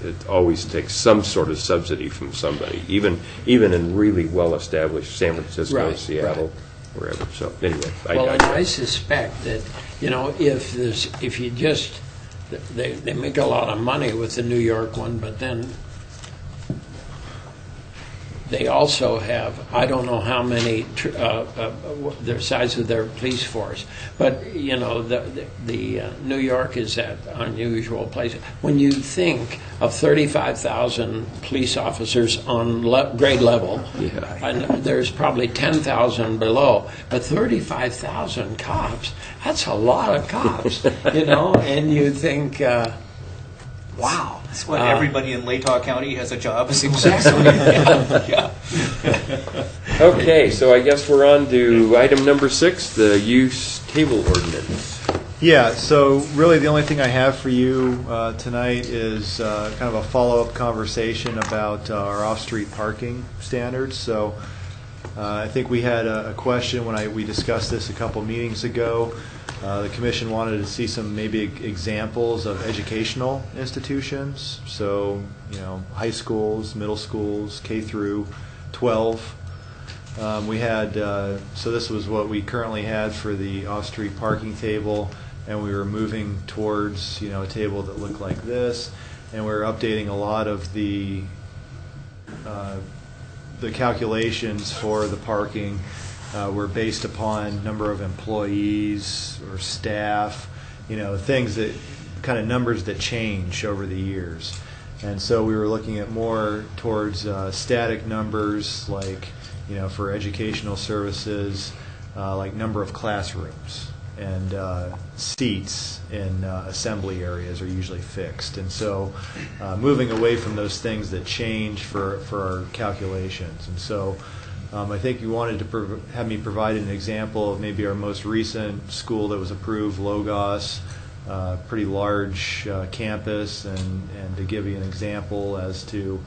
It always takes some sort of subsidy from somebody, even in really well-established San Francisco, Right, Seattle, wherever. So anyway, I suspect that if you just they make a lot of money with the New York one, but then they also have, I don't know how many, their size of their police force, but the New York is that unusual place. When you think of 35,000 police officers on grade level, and there's probably 10,000 below, but 35,000 cops, that's a lot of cops, and you think, wow. That's what everybody in Latah County has a job as Exactly. Yeah. Okay, so I guess we're on to item number 6, the use table ordinance. Yeah, so really the only thing I have for you tonight is kind of a follow-up conversation about our off-street parking standards. So I think we had a question when we discussed this a couple meetings ago. The commission wanted to see some maybe examples of educational institutions, so high schools, middle schools, K through 12. We had so this was what we currently had for the off-street parking table, and we were moving towards a table that looked like this, and we were updating a lot of the calculations for the parking. Were based upon number of employees or staff, things that kind of numbers that change over the years. And so we were looking at more towards static numbers, like for educational services, like number of classrooms and seats in assembly areas are usually fixed. And so moving away from those things that change for our calculations. And so I think you wanted to have me provide an example of maybe our most recent school that was approved, Logos, pretty large campus, and to give you an example as to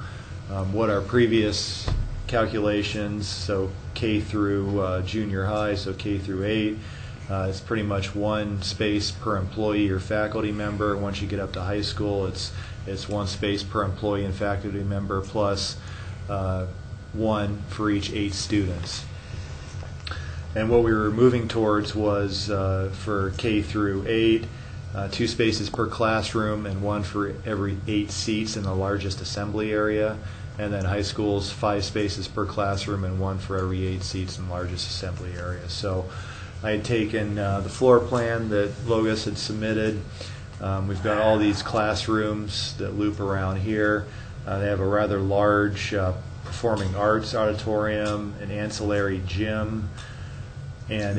what our previous calculations, so K through junior high, so K through 8, it's pretty much one space per employee or faculty member. Once you get up to high school, it's one space per employee and faculty member plus one for each 8 students. And what we were moving towards was for K through 8, 2 spaces per classroom and 1 for every 8 seats in the largest assembly area. And then high schools, 5 spaces per classroom and 1 for every 8 seats in the largest assembly area. So I had taken the floor plan that Logos had submitted. We've got all these classrooms that loop around here. They have a rather large performing arts auditorium, an ancillary gym, and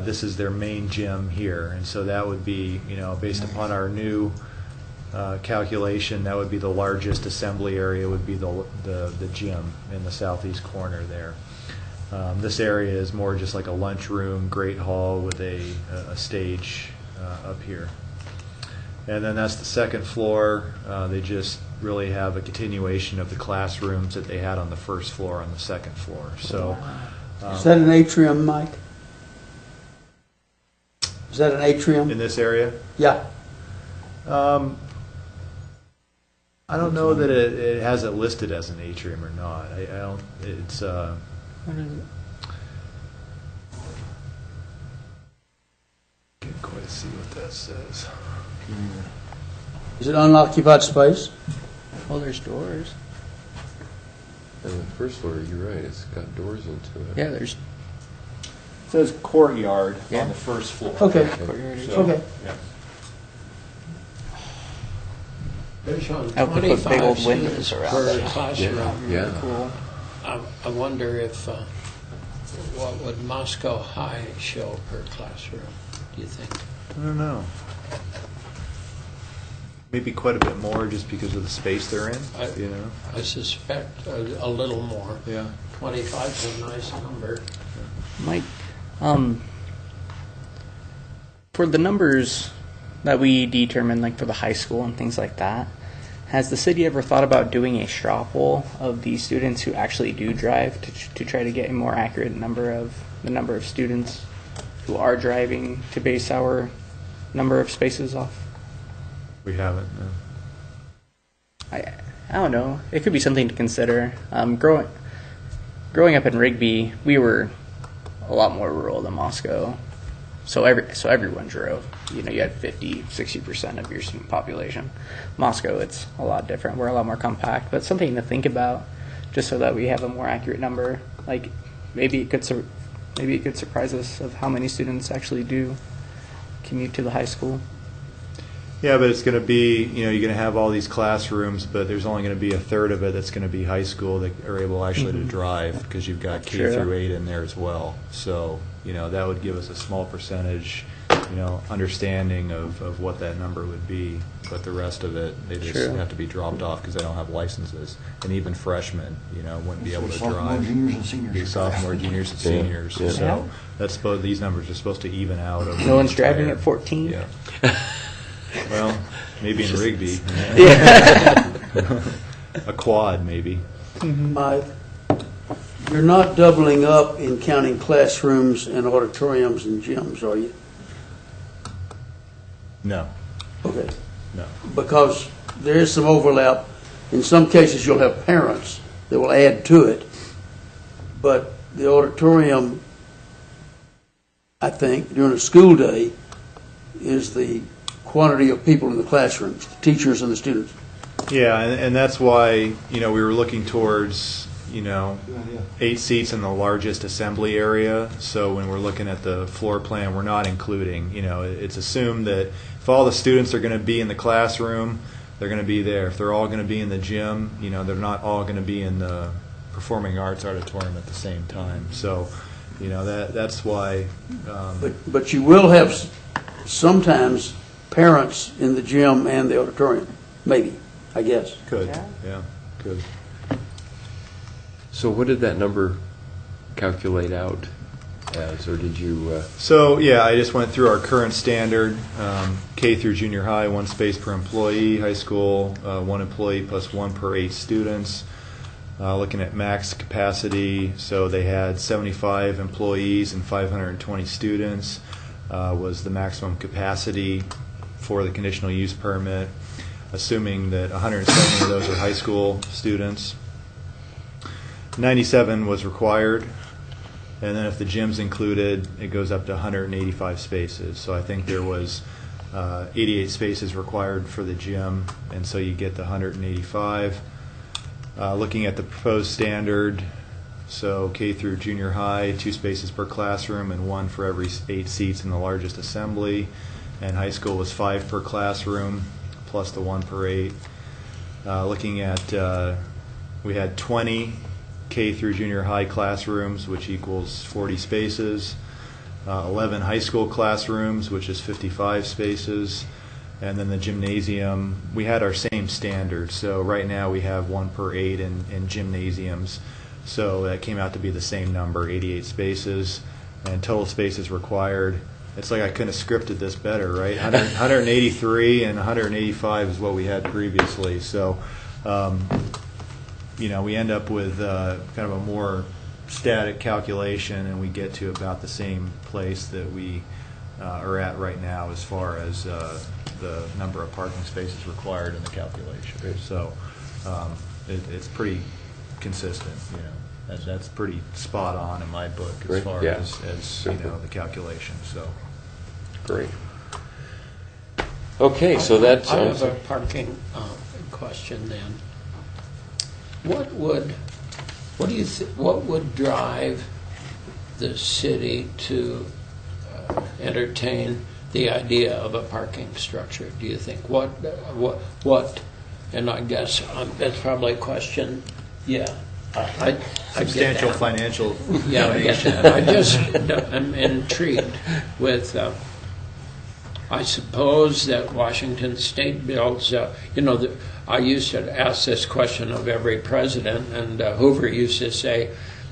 this is their main gym here. And so that would be, based upon our new calculation, that would be the largest assembly area would be the gym in the southeast corner there. This area is more just like a lunchroom, great hall with a stage up here. And then that's the second floor. They just really have a continuation of the classrooms that they had on the first floor on the second floor. So, is that an atrium, Mike? Is that an atrium? In this area? Yeah. I don't know that it has it listed as an atrium or not. I don't. It's. What is it? Can't quite see what that says. Is it unoccupied space? Well, there's doors. And the first floor, you're right, it's got doors into it. Yeah, there's. It says courtyard Yeah. on the first floor. Okay. So, Okay. Yeah. They're showing Out with the big 25 old windows students around per it. classroom. Yeah. Cool. I wonder if, what would Moscow High show per classroom, do you think? I don't know. Maybe quite a bit more just because of the space they're in. I suspect a little more. Yeah. 25 is a nice number. Mike, for the numbers that we determine, like for the high school and things like that, has the city ever thought about doing a straw poll of the students who actually do drive to try to get a more accurate number of the number of students who are driving to base our number of spaces off? We haven't. No. I don't know. It could be something to consider. Growing up in Rigby, we were a lot more rural than Moscow. So everyone drove. You had 50-60% of your student population. Moscow, it's a lot different. We're a lot more compact, but something to think about, just so that we have a more accurate number. Like maybe it could surprise us of how many students actually do commute to the high school. Yeah, but it's going to be, you're going to have all these classrooms, but there's only going to be a third of it that's going to be high school that are able actually to drive, because you've got K True. through 8 in there as well. So, that would give us a small percentage, understanding of what that number would be. But the rest of it, they just True. have to be dropped off because they don't have licenses. And even freshmen, wouldn't be able to Sophomore, drive. juniors, and seniors. Be sophomore, juniors, and seniors. Yeah. So these numbers are supposed to even out. Over No one's the driving entire- at 14? Yeah. Well, maybe in Rigby. A quad, maybe. Mike, you're not doubling up in counting classrooms and auditoriums and gyms, are you? No, Okay. no. Because there is some overlap. In some cases, you'll have parents that will add to it. But the auditorium, I think, during a school day, is the quantity of people in the classrooms, the teachers and the students. Yeah, and that's why, we were looking towards, 8 seats in the largest assembly area. So when we're looking at the floor plan, we're not including, it's assumed that if all the students are going to be in the classroom, they're going to be there. If they're all going to be in the gym, they're not all going to be in the performing arts auditorium at the same time. So, that's why. But you will have sometimes parents in the gym and the auditorium, maybe, I guess. Could, yeah, could. So what did that number calculate out as, or did you? So, yeah, I just went through our current standard, K through junior high, 1 space per employee, high school, 1 employee plus 1 per 8 students. Looking at max capacity, so they had 75 employees and 520 students was the maximum capacity for the conditional use permit, assuming that 170 of those are high school students. 97 was required, and then if the gym's included, it goes up to 185 spaces. So I think there was 88 spaces required for the gym, and so you get the 185. Looking at the proposed standard, so K through junior high, 2 spaces per classroom and 1 for every 8 seats in the largest assembly, and high school was 5 per classroom plus the 1 per 8. Looking at, we had 20 K through junior high classrooms, which equals 40 spaces, 11 high school classrooms, which is 55 spaces, and then the gymnasium, we had our same standard. So right now we have 1 per 8 in gymnasiums. So that came out to be the same number, 88 spaces, and total spaces required. It's like I couldn't have scripted this better, right? 183 and 185 is what we had previously. So, we end up with kind of a more static calculation, and we get to about the same place that we are at right now as far as the number of parking spaces required in the calculation. So it's pretty consistent. That's pretty spot on in my book as far as the calculation. So Great. Okay, so that's. I have a parking question then. What would drive the city to entertain the idea of a parking structure? Do you think what? And I guess that's probably a question. Yeah, I substantial get that. financial. Yeah, I get that. I just am intrigued with. I suppose that Washington State builds. I used to ask this question of every president, and Hoover used to say,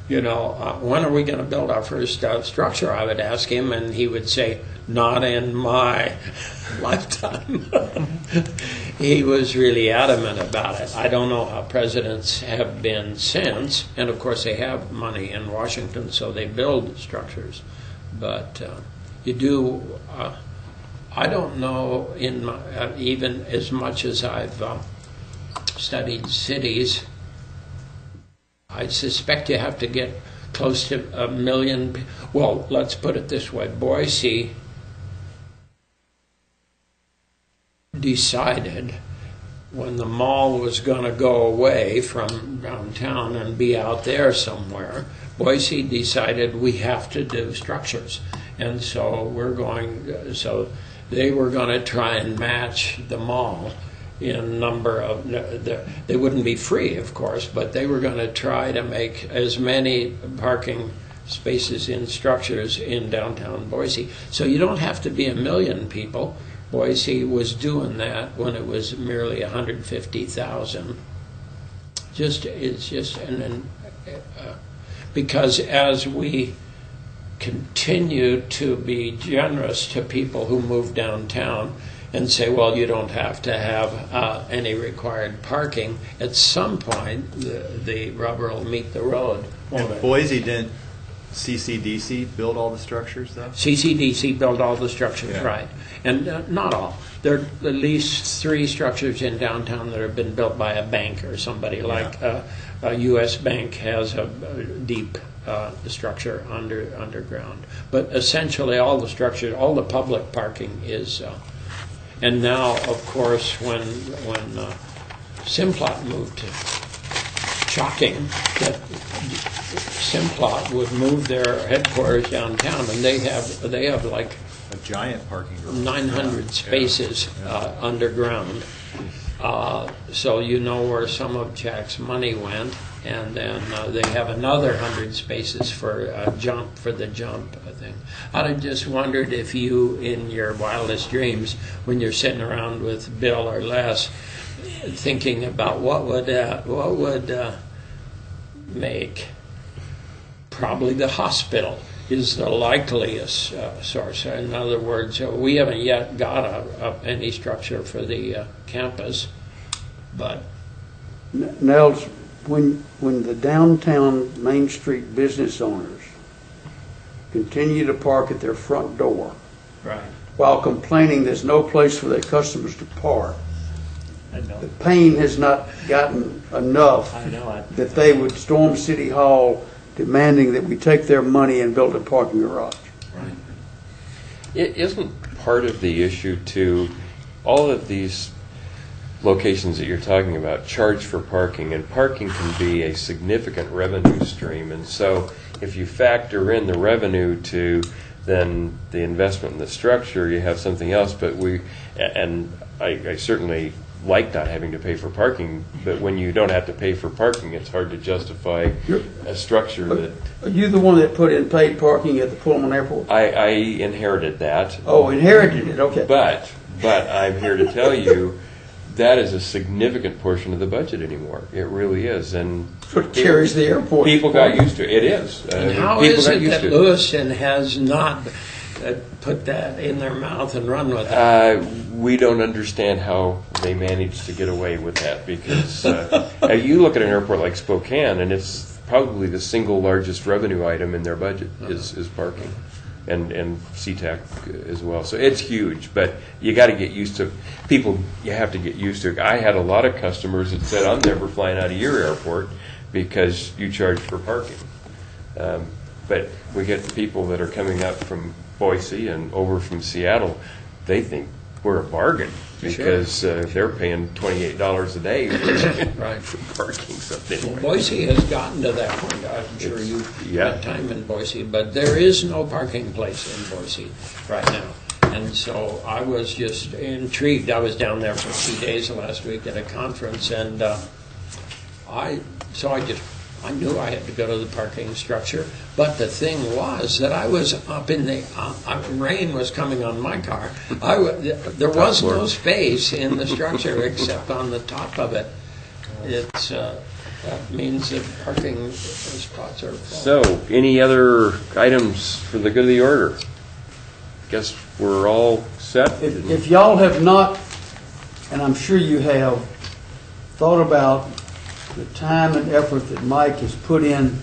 when are we going to build our first structure? I would ask him, and he would say, not in my lifetime. He was really adamant about it. I don't know how presidents have been since, and of course they have money in Washington, so they build structures. But you do, I don't know, even as much as I've studied cities, I suspect you have to get close to 1 million. Well, let's put it this way. Boise decided when the mall was going to go away from downtown and be out there somewhere, Boise decided we have to do structures. And so they were going to try and match the mall in number of, they wouldn't be free, of course, but they were going to try to make as many parking spaces in structures in downtown Boise. So you don't have to be 1 million people. Boise was doing that when it was merely 150,000. Because as we continue to be generous to people who move downtown and say, well, you don't have to have any required parking, at some point the rubber will meet the road. And Boise didn't CCDC build all the structures, though? CCDC built all the structures, Yeah. right. And not all. There are at least 3 structures in downtown that have been built by a bank or somebody, like a U.S. bank has a deep structure underground. But essentially all the structures, all the public parking is, and now, of course, when Simplot moved to, shocking that Simplot would move their headquarters downtown, and they have like A giant parking garage. 900 spaces underground. So you know where some of Jack's money went, and then they have another 100 spaces for the jump thing. I just wondered if you, in your wildest dreams, when you're sitting around with Bill or Les, thinking about what would make probably the hospital is the likeliest source. In other words, we haven't yet got any structure for the campus, but Nels, when the downtown Main Street business owners continue to park at their front door right. while complaining there's no place for their customers to park, I know. the pain has not gotten enough I know it. that they would storm City Hall demanding that we take their money and build a parking garage. Right. It isn't part of the issue to all of these locations that you're talking about charge for parking, and parking can be a significant revenue stream. And so if you factor in the revenue to then the investment in the structure, you have something else. But I certainly like not having to pay for parking, but when you don't have to pay for parking, it's hard to justify a structure that... Are you the one that put in paid parking at the Pullman Airport? I inherited that. Oh, inherited it, okay. But I'm here to tell you that is a significant portion of the budget anymore. It really is. And What carries the airport? people got used to it. It is. And how People is got it used that to it. Lewiston has not put that in their mouth and run with it? We don't understand how they managed to get away with that, because you look at an airport like Spokane, and it's probably the single largest revenue item in their budget is parking, and SeaTac as well. So it's huge, but you got to get used to people. You have to get used to it. I had a lot of customers that said, "I'm never flying out of your airport because you charge for parking." But we get the people that are coming up from Boise and over from Seattle. They think we're a bargain because they're paying $28 a day for parking. So anyway. Boise has gotten to that point. I'm sure you've had time in Boise, but there is no parking place in Boise right now. And so I was just intrigued. I was down there for 2 days last week at a conference, and I knew I had to go to the parking structure, but the thing was that I was up in the rain was coming on my car. There was no space in the structure except on the top of it. It's that means that parking spots are full. So, any other items for the good of the order? Guess we're all set. If y'all have not, and I'm sure you have, thought about the time and effort that Mike has put in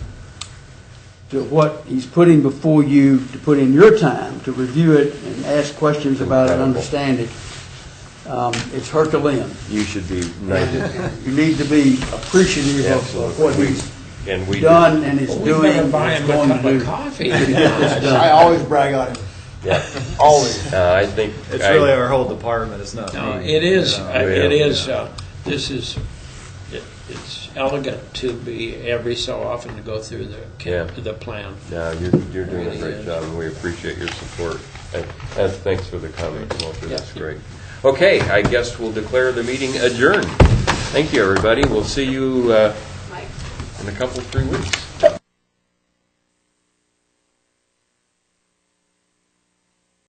to what he's putting before you, to put in your time to review it and ask questions about it and understand it, it's Herculean. You should be knighted. You need to be appreciative of what he's And we done and is We doing better buy and him is a going cup to of do. coffee. I always brag on him. Yeah. Always. I think It's really our whole department. It's not No, me. it is. You know. It is. This is. It's elegant to be every so often to go through the plan. No, you're doing a great job, and we appreciate your support. And thanks for the comments, Walter. That's great. Okay, I guess we'll declare the meeting adjourned. Thank you, everybody. We'll see you in a couple, 3 weeks.